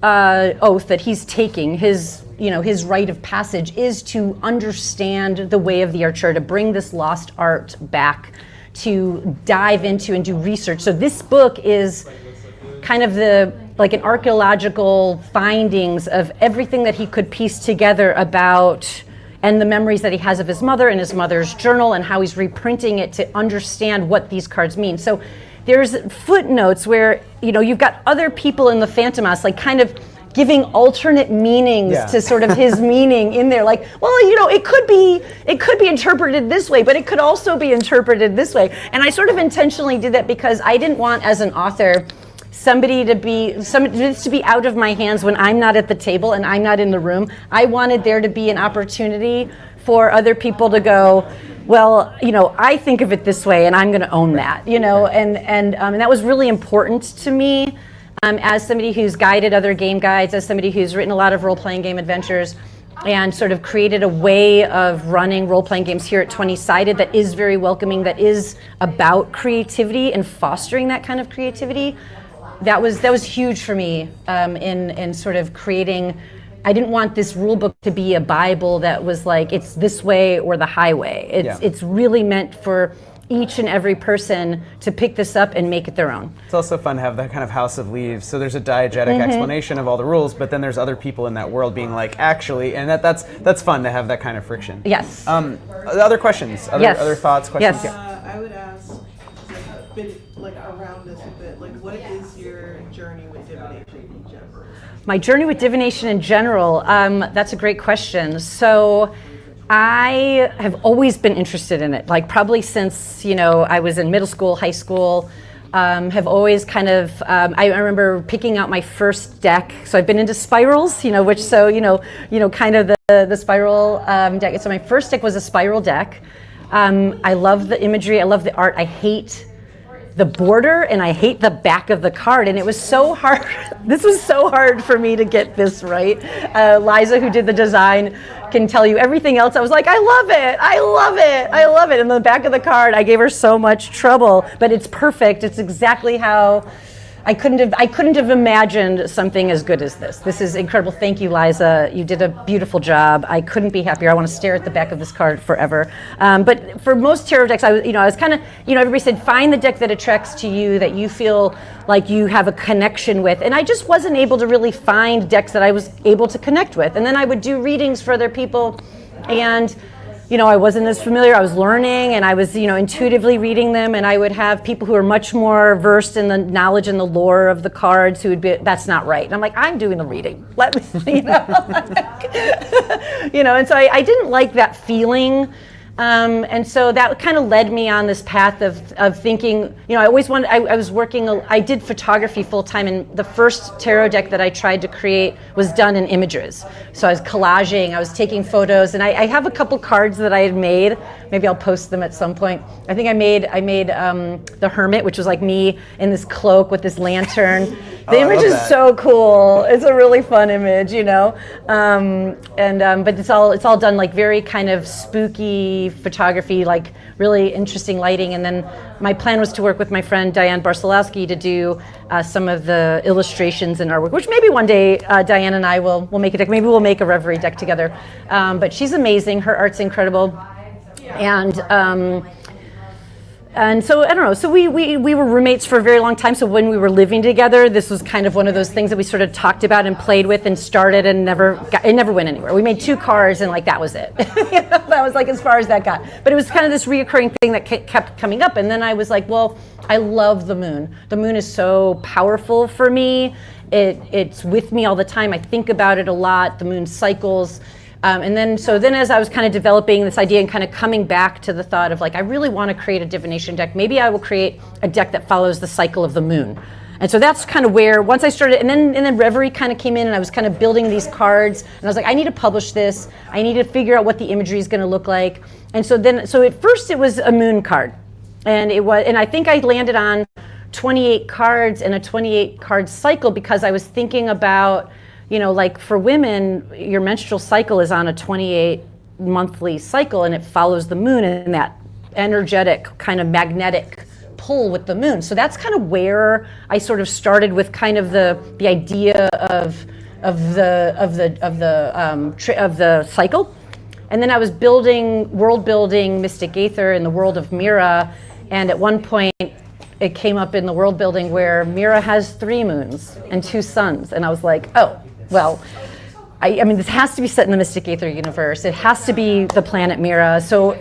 oath that he's taking, his rite of passage, is to understand the way of the archer, to bring this lost art back to dive into and do research. So this book is kind of like an archaeological findings of everything that he could piece together about, and the memories that he has of his mother and his mother's journal, and how he's reprinting it to understand what these cards mean. So there's footnotes where, you've got other people in the Phantomos, like kind of giving alternate meanings to sort of his meaning in there. Like, well, it could be interpreted this way, but it could also be interpreted this way. And I sort of intentionally did that because I didn't want, as an author, somebody to be out of my hands when I'm not at the table and I'm not in the room. I wanted there to be an opportunity for other people to go, well, I think of it this way and I'm going to own that, and that was really important to me, as somebody who's guided other game guides, as somebody who's written a lot of role-playing game adventures, and sort of created a way of running role-playing games here at 20-Sided that is very welcoming, that is about creativity and fostering that kind of creativity. That was huge for me in sort of creating. I didn't want this rule book to be a Bible that was like, it's this way or the highway. It's really meant for each and every person to pick this up and make it their own. It's also fun to have that kind of House of Leaves. So there's a diegetic explanation of all the rules, but then there's other people in that world being like, actually, and that's fun to have that kind of friction. Yes. Other questions? Other thoughts, questions? Yes. I would ask, around this a bit, what is your journey with divination in general? My journey with divination in general, that's a great question. So I have always been interested in it, probably since, I was in middle school, high school, have always kind of, I remember picking out my first deck. So I've been into spirals, kind of the spiral deck. So my first deck was a spiral deck. I love the imagery, I love the art, I hate the border and I hate the back of the card, and it was so hard. This was so hard for me to get this right. Liza, who did the design, can tell you everything else. I was like, I love it. And the back of the card, I gave her so much trouble, but it's perfect. It's exactly how I couldn't have imagined something as good as this. This is incredible. Thank you, Liza. You did a beautiful job. I couldn't be happier. I want to stare at the back of this card forever. But for most tarot decks, I was kind of, everybody said, find the deck that attracts to you, that you feel like you have a connection with. And I just wasn't able to really find decks that I was able to connect with. And then I would do readings for other people, and I wasn't as familiar. I was learning, and I was, intuitively reading them, and I would have people who are much more versed in the knowledge and the lore of the cards who would be, that's not right. And I'm like, I'm doing the reading. Let me, and so I didn't like that feeling. And so that kind of led me on this path of thinking, I always wanted, I did photography full time, and the first tarot deck that I tried to create was done in images. So I was collaging, I was taking photos, and I have a couple cards that I had made. Maybe I'll post them at some point. I think I made the Hermit, which was like me in this cloak with this lantern. The image is so cool. It's a really fun image, but it's all done like very kind of spooky photography, like really interesting lighting. And then my plan was to work with my friend Diane Barcelowski to do some of the illustrations and artwork, which maybe one day Diane and I will make a deck. Maybe we'll make a Reverie deck together. But she's amazing. Her art's incredible. And so I don't know. So we were roommates for a very long time. So when we were living together, this was kind of one of those things that we sort of talked about and played with and started, and it never went anywhere. We made 2 cards, and that was it. That was as far as that got. But it was kind of this reoccurring thing that kept coming up. And then I was like, well, I love the moon. The moon is so powerful for me. It's with me all the time. I think about it a lot. The moon cycles. And then as I was kind of developing this idea and kind of coming back to the thought of I really want to create a divination deck, maybe I will create a deck that follows the cycle of the moon. And so that's kind of where, once I started, and then Reverie kind of came in, and I was kind of building these cards, and I was like, I need to publish this. I need to figure out what the imagery is going to look like. And so at first it was a moon card, and I think I landed on 28 cards and a 28 card cycle because I was thinking about, for women, your menstrual cycle is on a 28 monthly cycle, and it follows the moon in that energetic kind of magnetic pull with the moon. So that's kind of where I sort of started with kind of the idea of the cycle. And then I was world building Mystic Aether in the world of Mira, And at one point, it came up in the world building where Mira has 3 moons and 2 suns. And I was like, oh, well, I mean, this has to be set in the Mystic Aether universe. It has to be the planet Mira. So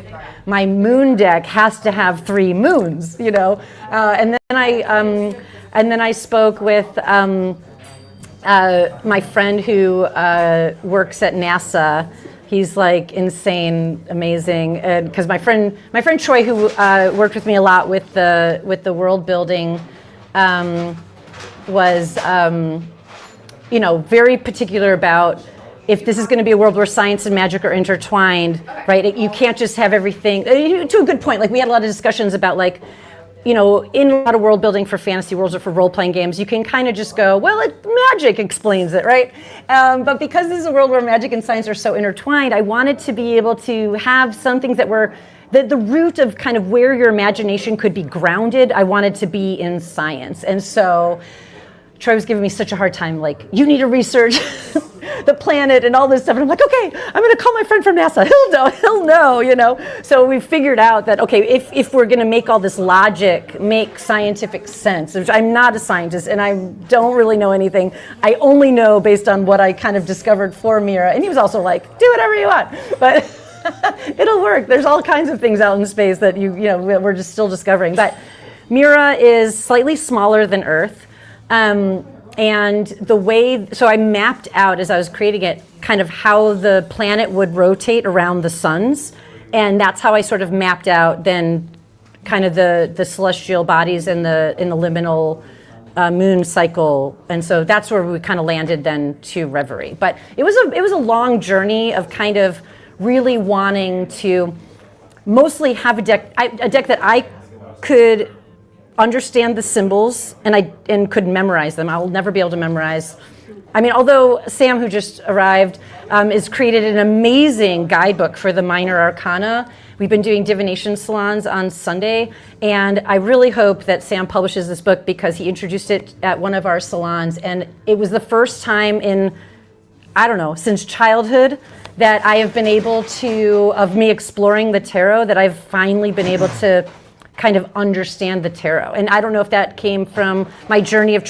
my moon deck has to have 3 moons, you know. And then I spoke with my friend who works at NASA. He's like insane, amazing, and because my friend Troy, who worked with me a lot with the world building, was very particular about if this is going to be a world where science and magic are intertwined, right? You can't just have everything. To a good point, like we had a lot of discussions about like, in a lot of world building for fantasy worlds or for role-playing games, you can kind of just go, well, magic explains it, right? But because this is a world where magic and science are so intertwined, I wanted to be able to have some things that were the root of kind of where your imagination could be grounded. I wanted to be in science. And so Troy was giving me such a hard time, like, you need to research the planet and all this stuff. And I'm like, okay, I'm going to call my friend from NASA. He'll know. So we figured out that, okay, if we're going to make all this logic make scientific sense, which I'm not a scientist and I don't really know anything. I only know based on what I kind of discovered for Mira. And he was also like, do whatever you want. But it'll work. There's all kinds of things out in space that we're just still discovering. But Mira is slightly smaller than Earth. And so I mapped out as I was creating it kind of how the planet would rotate around the suns. And that's how I sort of mapped out then kind of the celestial bodies in the liminal moon cycle. And so that's where we kind of landed then to Reverie. But it was a long journey of kind of really wanting to mostly have a deck that I could understand the symbols and could memorize them. I'll never be able to memorize. I mean, although Sam, who just arrived, has created an amazing guidebook for the minor arcana. We've been doing divination salons on Sunday, and I really hope that Sam publishes this book because he introduced it at one of our salons, and it was the first time in, I don't know, since childhood that I have been able to, of me exploring the tarot, that I've finally been able to kind of understand the tarot. And I don't know if that came from my journey of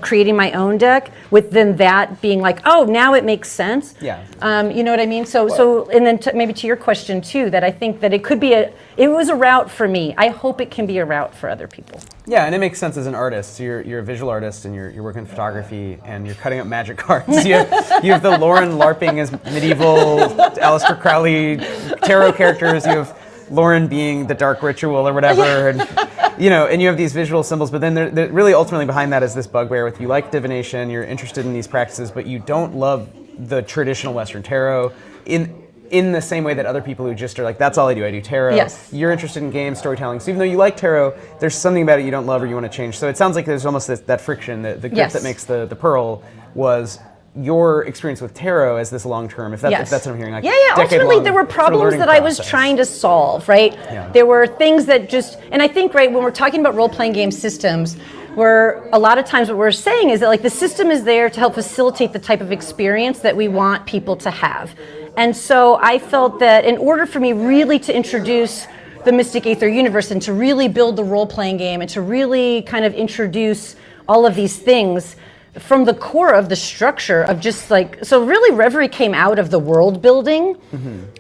creating my own deck, with then that being like, oh, now it makes sense. Yeah. You know what I mean? So and then maybe to your question too, that I think that it could be it was a route for me. I hope it can be a route for other people. Yeah, and it makes sense as an artist. So you're a visual artist and you're working in photography and you're cutting up magic cards. You have the Lauren LARPing as medieval Aleister Crowley tarot characters. You have Lauren being the dark ritual or whatever, and and you have these visual symbols, but then they're really ultimately behind that is this bugbear with you like divination, you're interested in these practices, but you don't love the traditional Western tarot in the same way that other people who just are like, that's all I do tarot. Yes. You're interested in game storytelling, so even though you like tarot, there's something about it you don't love or you want to change. So it sounds like there's almost that friction. The gift that makes the pearl was your experience with tarot as this long term, if that's what I'm hearing, like ultimately there were problems that I was trying to solve, right? Yeah. There were things that and I think, right, when we're talking about role-playing game systems, where a lot of times what we're saying is that like the system is there to help facilitate the type of experience that we want people to have. And so I felt that in order for me really to introduce the Mystic Aether universe and to really build the role-playing game and to really kind of introduce all of these things from the core of the structure of just like, so really Reverie came out of the world building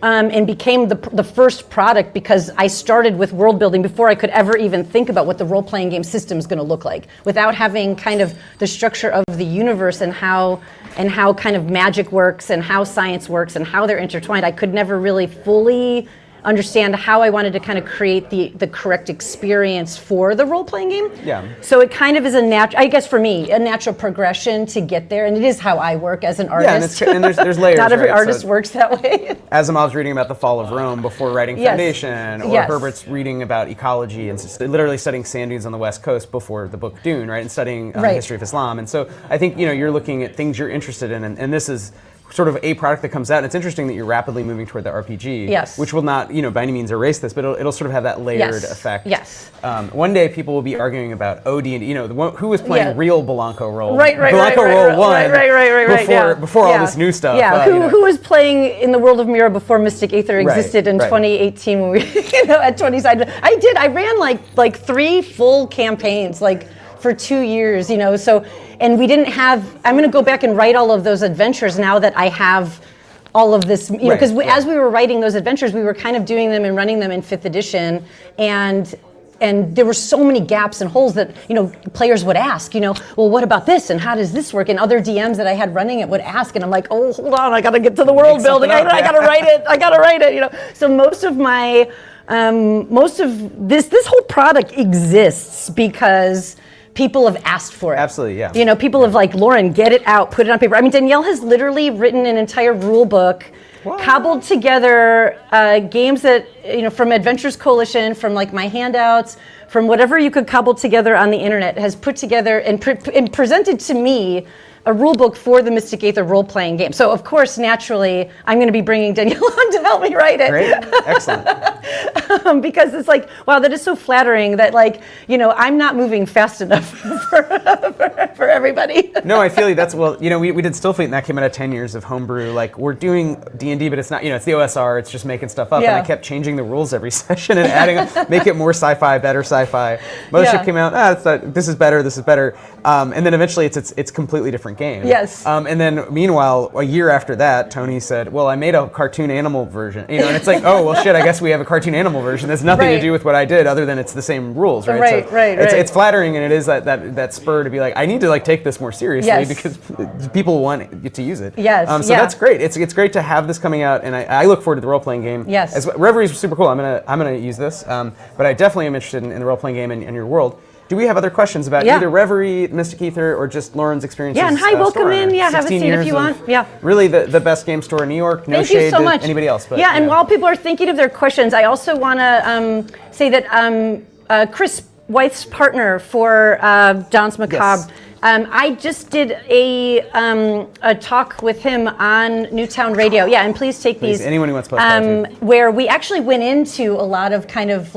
and became the first product because I started with world building before I could ever even think about what the role-playing game system is going to look like, without having kind of the structure of the universe and how kind of magic works and how science works and how they're intertwined. I could never really fully understand how I wanted to kind of create the correct experience for the role-playing game. Yeah. So it kind of is I guess for me, a natural progression to get there, and it is how I work as an artist. Yeah, and there's layers. Not every artist works that way. Asimov's reading about the fall of Rome before writing Foundation, or Herbert's reading about ecology and literally studying sand dunes on the West Coast before the book Dune, right? And studying the history of Islam. And so I think you're looking at things you're interested in, and this is sort of a product that comes out. And it's interesting that you're rapidly moving toward the RPG, Yes. which will not, by any means erase this, but it'll sort of have that layered effect. Yes. One day people will be arguing about OD&D, who was playing real Bilanko role. Right, Bilanko role 1 before all this new stuff. Yeah, who was playing in the world of Mira before Mystic Aether existed in 2018 when we, at 20 sides. I ran like 3 full campaigns, for 2 years, so, and we didn't have, I'm going to go back and write all of those adventures now that I have all of this, because as we were writing those adventures, we were kind of doing them and running them in 5th edition, and there were so many gaps and holes that, players would ask, well, what about this, and how does this work? And other DMs that I had running it would ask, and I'm like, oh, hold on, I got to get to the world building, I got to write it, So most of this whole product exists because people have asked for it. Absolutely, yeah. People have Lauren, get it out, put it on paper. I mean, Danielle has literally written an entire rule book, cobbled together games that, from Adventures Coalition, from my handouts, from whatever you could cobble together on the internet, has put together and presented to me a rule book for the Mystic Aether role-playing game. So, of course, naturally, I'm going to be bringing Danielle on to help me write it. Great, excellent. Because it's wow, that is so flattering that, I'm not moving fast enough for everybody. No, I feel you. That's, we did Stillfleet, and that came out of 10 years of homebrew. We're doing D&D, but it's not, it's the OSR, it's just making stuff up. Yeah. And I kept changing the rules every session and adding, make it more sci-fi, better sci-fi. Mothership came out, this is better. And then eventually it's completely different game. Yes. And then meanwhile, a year after that, Tony said, well, I made a cartoon animal version. And it's oh, well, shit, I guess we have a cartoon animal version. There's nothing to do with what I did other than it's the same rules, right? Right. It's flattering, and it is that spur to be I need to take this more seriously because people want to use it. Yes. So that's great. It's great to have this coming out, and I look forward to the role-playing game. Yes. Reverie is super cool. I'm gonna use this, but I definitely am interested in the role-playing game and your world. Do we have other questions about either Reverie, Mystic Aether, or just Lauren's experiences? Yeah, and hi, welcome in. Yeah, have a seat if you want. Yeah. Really the best game store in New York. No Thank shade you so to much. anybody else. But, and while people are thinking of their questions, I also want to say that Chris, Wythe's partner for Danse Macabre, I just did a talk with him on Newtown Radio. Yeah, and please take these. Anyone who wants to post where we actually went into a lot of kind of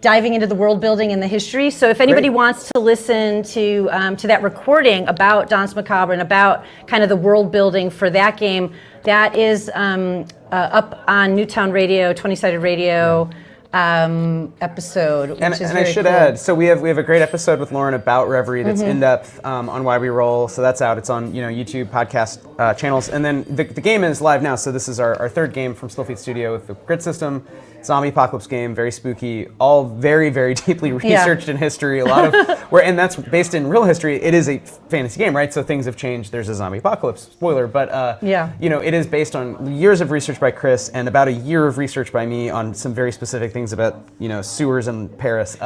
diving into the world building and the history. So if anybody wants to listen to that recording about Danse Macabre and about kind of the world building for that game, that is up on Newtown Radio, 20-sided radio episode, which is and very I should cool. add, so we have a great episode with Lauren about Reverie that's in depth on Why We Roll. So that's out. It's on YouTube podcast channels, and then the game is live now. So this is our 3rd game from Stillfleet Studio with the grid system. Zombie apocalypse game, very spooky, all very, very deeply researched in history. A lot of and that's based in real history. It is a fantasy game, right? So things have changed. There's a zombie apocalypse, spoiler, but it is based on years of research by Chris and about a year of research by me on some very specific things about sewers in Paris.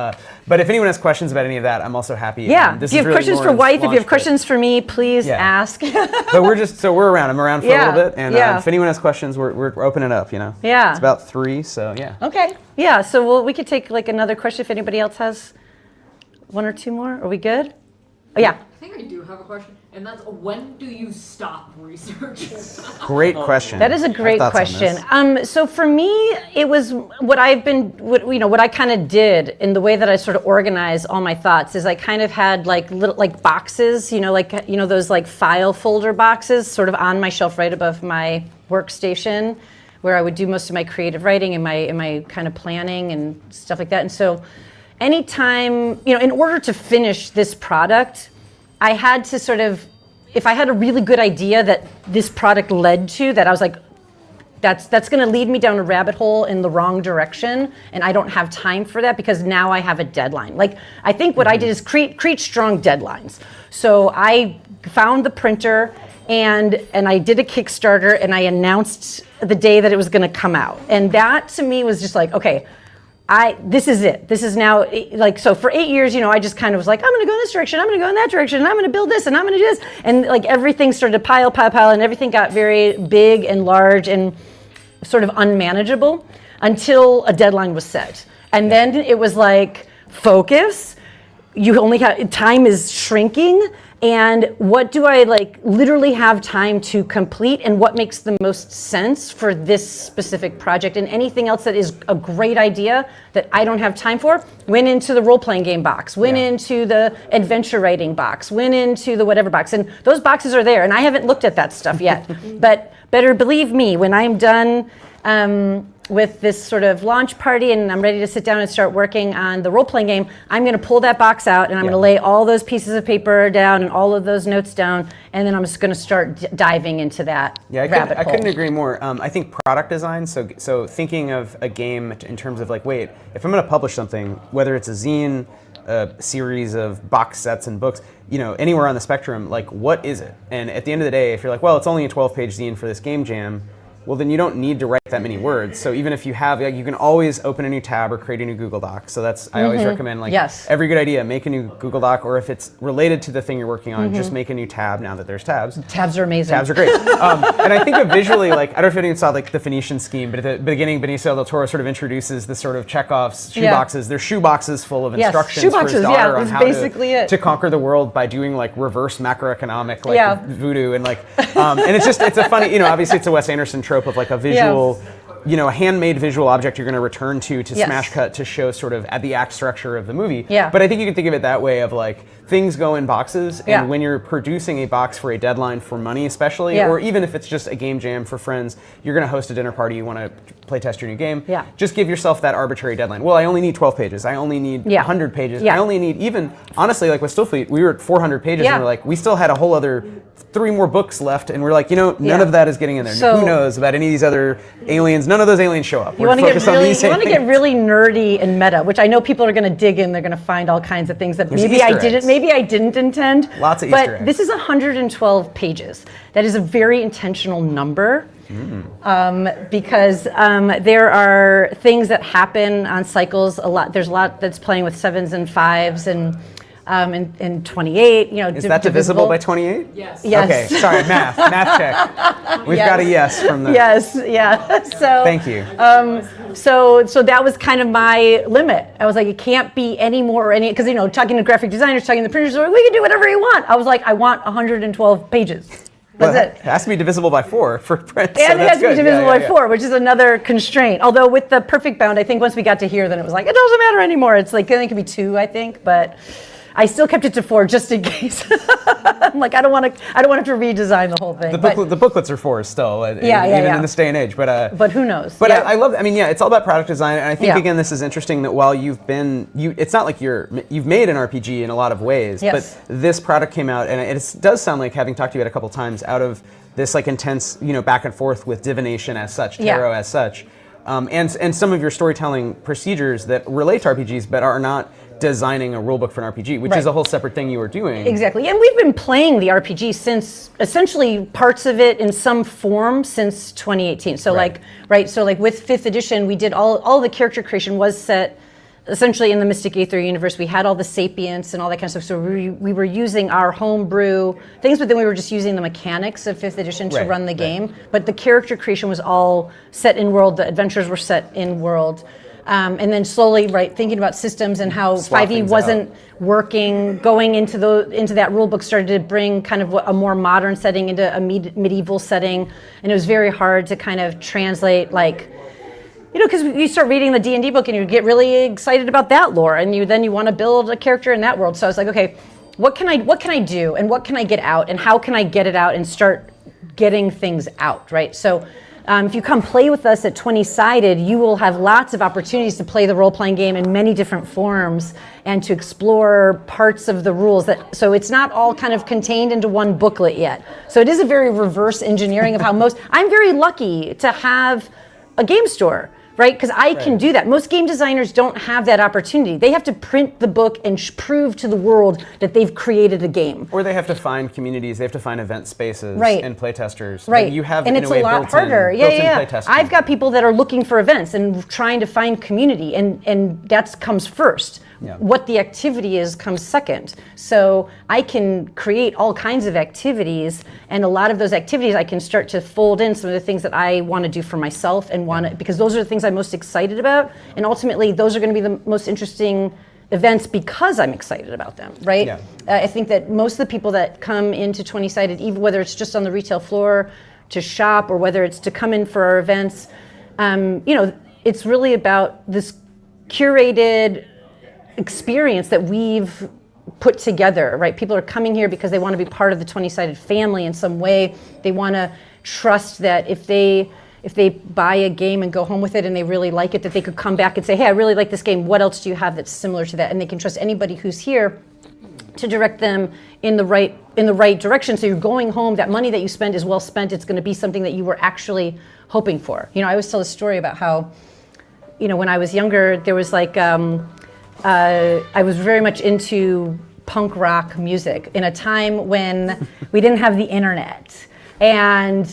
But if anyone has questions about any of that, I'm also happy. Yeah, if you have questions for Wythe, if you have questions for me, please ask. But we're around. I'm around for a little bit, and if anyone has questions, we're opening it up. Yeah, it's about 3, so yeah. Okay. Yeah. So we could take another question if anybody else has 1 or 2 more. Are we good? Oh yeah. I think I do have a question, and that's when do you stop researching? Great question. That is a great question. So for me, it was what I kind of did in the way that I sort of organize all my thoughts is I kind of had little boxes, those file folder boxes sort of on my shelf right above my workstation, where I would do most of my creative writing and my kind of planning and stuff like that. And so anytime, in order to finish this product, I had to sort of, if I had a really good idea that this product led to, that I was like, that's going to lead me down a rabbit hole in the wrong direction, and I don't have time for that because now I have a deadline. I think what I did is create strong deadlines. So I found the printer, and I did a Kickstarter, and I announced the day that it was going to come out. And that to me was just okay, this is it. This is now, so for 8 years, I just kind of was I'm going to go in this direction, I'm going to go in that direction, and I'm going to build this, and I'm going to do this. And everything started to pile, and everything got very big and large and sort of unmanageable until a deadline was set. And then it was focus. You only have, time is shrinking, and what do I literally have time to complete, and what makes the most sense for this specific project, and anything else that is a great idea that I don't have time for went into the role-playing game box, went into the adventure writing box, went into the whatever box, and those boxes are there, and I haven't looked at that stuff yet. But better believe me, when I'm done with this sort of launch party and I'm ready to sit down and start working on the role-playing game, I'm going to pull that box out and I'm going to lay all those pieces of paper down and all of those notes down, and then I'm just going to start diving into that rabbit hole. I couldn't agree more. I think product design, so thinking of a game in terms of wait, if I'm going to publish something, whether it's a zine, a series of box sets and books, anywhere on the spectrum, what is it? And at the end of the day, if you're well, it's only a 12-page zine for this game jam, well, then you don't need to write that many words. So even if you have, you can always open a new tab or create a new Google Doc. So that's, I always recommend, every good idea, make a new Google Doc, or if it's related to the thing you're working on, just make a new tab now that there's tabs. Tabs are amazing. Tabs are great. And I think of visually, I don't know if anyone saw the Phoenician scheme, but at the beginning, Benicio del Toro sort of introduces the sort of Chekhov's shoe boxes. There's shoe boxes full of instructions for his daughter on how to conquer the world by doing reverse macroeconomic voodoo and and it's a funny, obviously it's a Wes Anderson trope of a visual, a handmade visual object you're going to return to smash cut to show sort of at the act structure of the movie. Yeah. But I think you can think of it that way of things go in boxes, and when you're producing a box for a deadline for money especially, or even if it's just a game jam for friends, you're going to host a dinner party, you want to play test your new game, just give yourself that arbitrary deadline. Well, I only need 12 pages. I only need 100 pages. I only need, even, honestly, with Stillfleet, we were at 400 pages and we're we still had a whole other 3 more books left, and we're none of that is getting in there. So, who knows about any of these other aliens? None of those aliens show up. You want to get really nerdy and meta, which I know people are going to dig in. They're going to find all kinds of things that maybe I didn't intend. Lots of Easter eggs. But this is 112 pages. That is a very intentional number. Because there are things that happen on cycles a lot. There's a lot that's playing with 7s and 5s and 28. Is that divisible by 28? Yes. Okay, sorry, math check. We've got a yes from the. Yes, yeah. So thank you. So that was kind of my limit. I was it can't be any more or any, because talking to graphic designers, talking to the printers, we can do whatever you want. I was I want 112 pages. That's it. It has to be divisible by 4 for print. And it has to be divisible by 4, which is another constraint. Although with the perfect bound, I think once we got to here, then it was it doesn't matter anymore. It's then it could be 2, I think, but I still kept it to 4 just in case. I'm I don't want to have to redesign the whole thing. The booklets are 4 still, even in this day and age. But who knows? But I love. It's all about product design, and I think again, this is interesting that while it's not like you've made an RPG in a lot of ways, but this product came out, and it does sound like, having talked to you about it a couple times, out of this intense back and forth with divination as such, tarot as such, and some of your storytelling procedures that relate to RPGs, but are not designing a rulebook for an RPG, which is a whole separate thing you were doing. Exactly, and we've been playing the RPG since, essentially parts of it in some form, since 2018. So so with 5th edition, we did all the character creation was set essentially in the Mystic Aether universe. We had all the sapients and all that kind of stuff. So we were using our homebrew things, but then we were just using the mechanics of 5th edition to run the game. But the character creation was all set in world. The adventures were set in world. And then slowly, thinking about systems and how 5e wasn't working, going into that rule book started to bring kind of a more modern setting into a medieval setting, and it was very hard to kind of translate, because you start reading the D&D book and you get really excited about that lore, and then you want to build a character in that world. So I was okay, what can I do, and what can I get out, and how can I get it out and start getting things out, right? So. If you come play with us at 20-sided, you will have lots of opportunities to play the role-playing game in many different forms and to explore parts of the rules. So it's not all kind of contained into one booklet yet. So it is a very reverse engineering of how I'm very lucky to have a game store, right? Because I can do that. Most game designers don't have that opportunity. They have to print the book and prove to the world that they've created a game. Or they have to find communities. They have to find event spaces and playtesters. Right. You have, and in it's a way, a lot harder. built-in playtesting. I've got people that are looking for events and trying to find community, and that comes first. Yeah. What the activity is comes second. So I can create all kinds of activities, and a lot of those activities I can start to fold in some of the things that I want to do for myself, and because those are the things I'm most excited about, and ultimately those are going to be the most interesting events because I'm excited about them, right? Yeah. I think that most of the people that come into 20-sided, even whether it's just on the retail floor to shop or whether it's to come in for our events, it's really about this curated experience that we've put together, right? People are coming here because they want to be part of the 20-sided family in some way. They want to trust that if they buy a game and go home with it and they really like it, that they could come back and say, hey, I really like this game. What else do you have that's similar to that? And they can trust anybody who's here to direct them in the right direction. So you're going home, that money that you spend is well spent. It's going to be something that you were actually hoping for. I always tell a story about how, when I was younger, there was like, I was very much into punk rock music in a time when we didn't have the internet. And,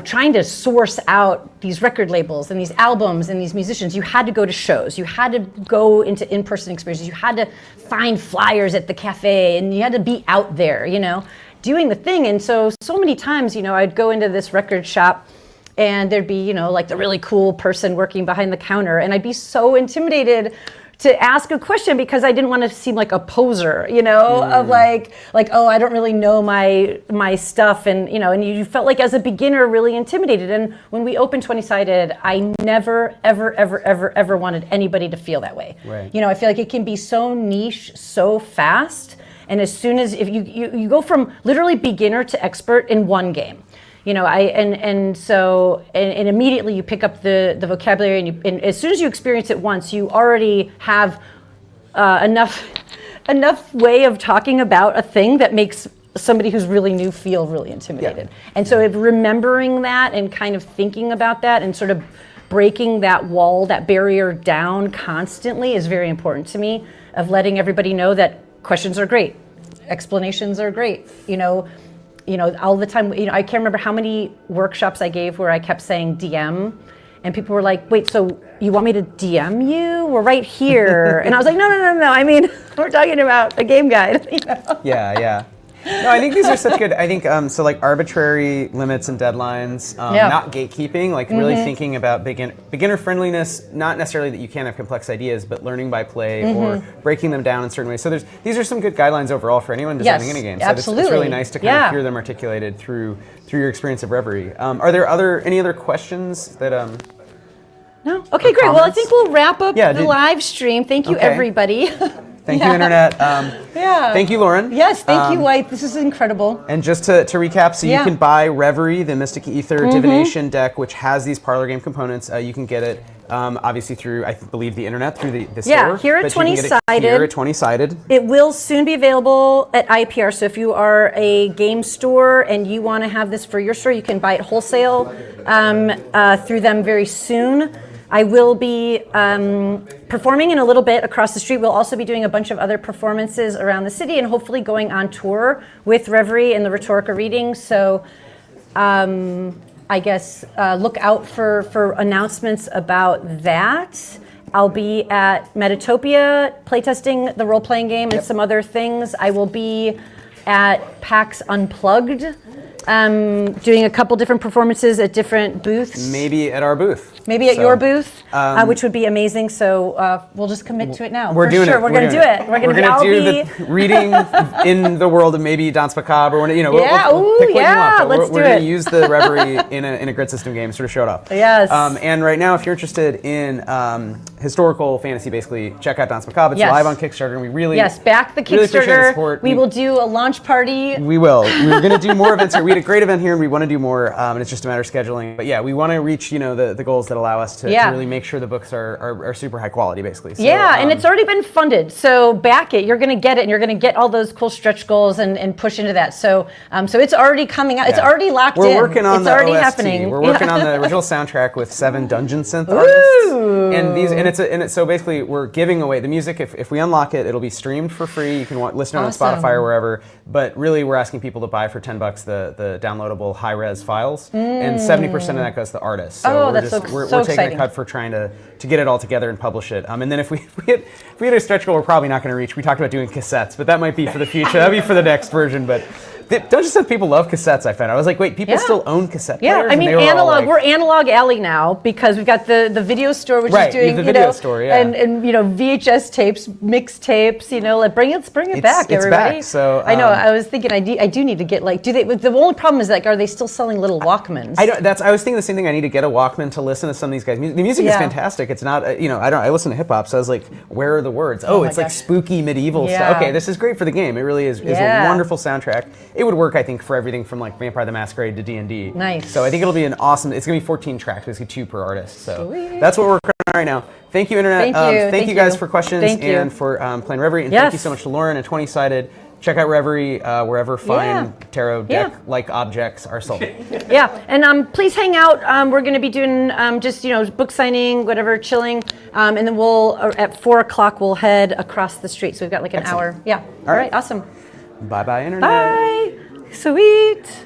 trying to source out these record labels and these albums and these musicians, you had to go to shows. You had to go into in-person experiences. You had to find flyers at the cafe, and you had to be out there, doing the thing. And so many times, I'd go into this record shop and there'd be, like the really cool person working behind the counter, and I'd be so intimidated to ask a question because I didn't want to seem like a poser, of like, oh, I don't really know my stuff, and and you felt like as a beginner really intimidated. And when we opened 20-sided, I never, ever, ever, ever, ever wanted anybody to feel that way. Right. I feel like it can be so niche so fast, and as soon as if you go from literally beginner to expert in one game. So immediately you pick up the vocabulary, and as soon as you experience it once, you already have enough way of talking about a thing that makes somebody who's really new feel really intimidated. Yeah. And so if remembering that and kind of thinking about that and sort of breaking that wall, that barrier down constantly is very important to me, of letting everybody know that questions are great, explanations are great, all the time. I can't remember how many workshops I gave where I kept saying DM, and people were like, wait, so you want me to DM you? We're right here. And I was like, no. I mean, we're talking about a game guide. Yeah. No, I think these are such good, so like arbitrary limits and deadlines, not gatekeeping, like really thinking about beginner friendliness, not necessarily that you can't have complex ideas, but learning by play or breaking them down in certain ways. So these are some good guidelines overall for anyone designing any game. So absolutely. It's really nice to kind of hear them articulated through your experience of Reverie. Are there any other questions that... No? Okay, great. Well, I think we'll wrap up the live stream. Thank you, everybody. Thank you, Internet. Thank you, Lauren. Yes, thank you, Wythe. This is incredible. And just to recap, so you can buy Reverie, the Mystic Aether divination deck, which has these parlor game components. You can get it, obviously, through, I believe, the Internet, through the store. Yeah, here at 20-sided. Here at 20-sided. It will soon be available at IPR, so if you are a game store and you want to have this for your store, you can buy it wholesale through them very soon. I will be performing in a little bit across the street. We'll also be doing a bunch of other performances around the city and hopefully going on tour with Reverie and the Rhetorica reading. So I guess look out for announcements about that. I'll be at Metatopia playtesting the role-playing game and some other things. I will be at PAX Unplugged, doing a couple different performances at different booths. Maybe at our booth. Maybe at your booth, which would be amazing. So we'll just commit to it now. We're doing it. We're going to do it. We're going to do the reading in the world of maybe Danse Macabre. We'll pick what you want. Let's do it. We're going to use the Reverie in a grid system game, sort of show it off. Yes. And right now, if you're interested in historical fantasy, basically, check out Danse Macabre. It's live on Kickstarter, and we really back the Kickstarter. Really appreciate the support. We will do a launch party. We will. We're going to do more events here. We had a great event here, and we want to do more. And it's just a matter of scheduling. But yeah, we want to reach the goals that allow us to really make sure the books are super high quality, basically. So, and it's already been funded. So back it. You're going to get it, and you're going to get all those cool stretch goals and push into that. So it's already coming out. It's already locked in. We're working on it's the already OST. happening. We're working on the original soundtrack with 7 dungeon synth artists. And so basically we're giving away the music. If we unlock it, it'll be streamed for free. You can listen to it on Spotify or wherever. But really, we're asking people to buy for $10 the downloadable high-res files, and 70% of that goes to the artist. So we're taking exciting. a cut for trying to get it all together and publish it. And then if we had a stretch goal, we're probably not going to reach. We talked about doing cassettes, but that might be for the future. That'll be for the next version. But Don't you say people love cassettes? I found. I was like, wait, people still own cassette players? Yeah, I mean, And they were all analog. like- We're Analog Alley now because we've got the video store, which Right, is doing the video store, yeah. and VHS tapes, mixtapes. Like bring it back, it's everybody. back, so, I know. I was thinking, I do need to get like. Do they? The only problem is like, are they still selling little Walkmans? I was thinking the same thing. I need to get a Walkman to listen to some of these guys. The music is fantastic. It's not. I listen to hip hop, so I was like, where are the words? Oh, it's like gosh. spooky medieval Yeah. stuff. Okay, this is great for the game. It really is a wonderful soundtrack. It would work, I think, for everything from like Vampire the Masquerade to D&D. Nice. So I think it'll be an awesome. It's gonna be 14 tracks, basically 2 per artist. So Sweet. that's what we're working on right now. Thank you, Internet. Thank you guys you. for questions Thank you. and for playing Reverie. And thank you Yes. so much to Lauren at 20-sided. Check out Reverie wherever fine tarot deck-like objects are sold. Yeah, and please hang out. We're going to be doing just book signing, whatever, chilling, and then we'll at 4:00 we'll head across the street. So we've got like an Excellent. hour. Yeah. All right. Awesome. Bye-bye, Internet. Bye. Sweet.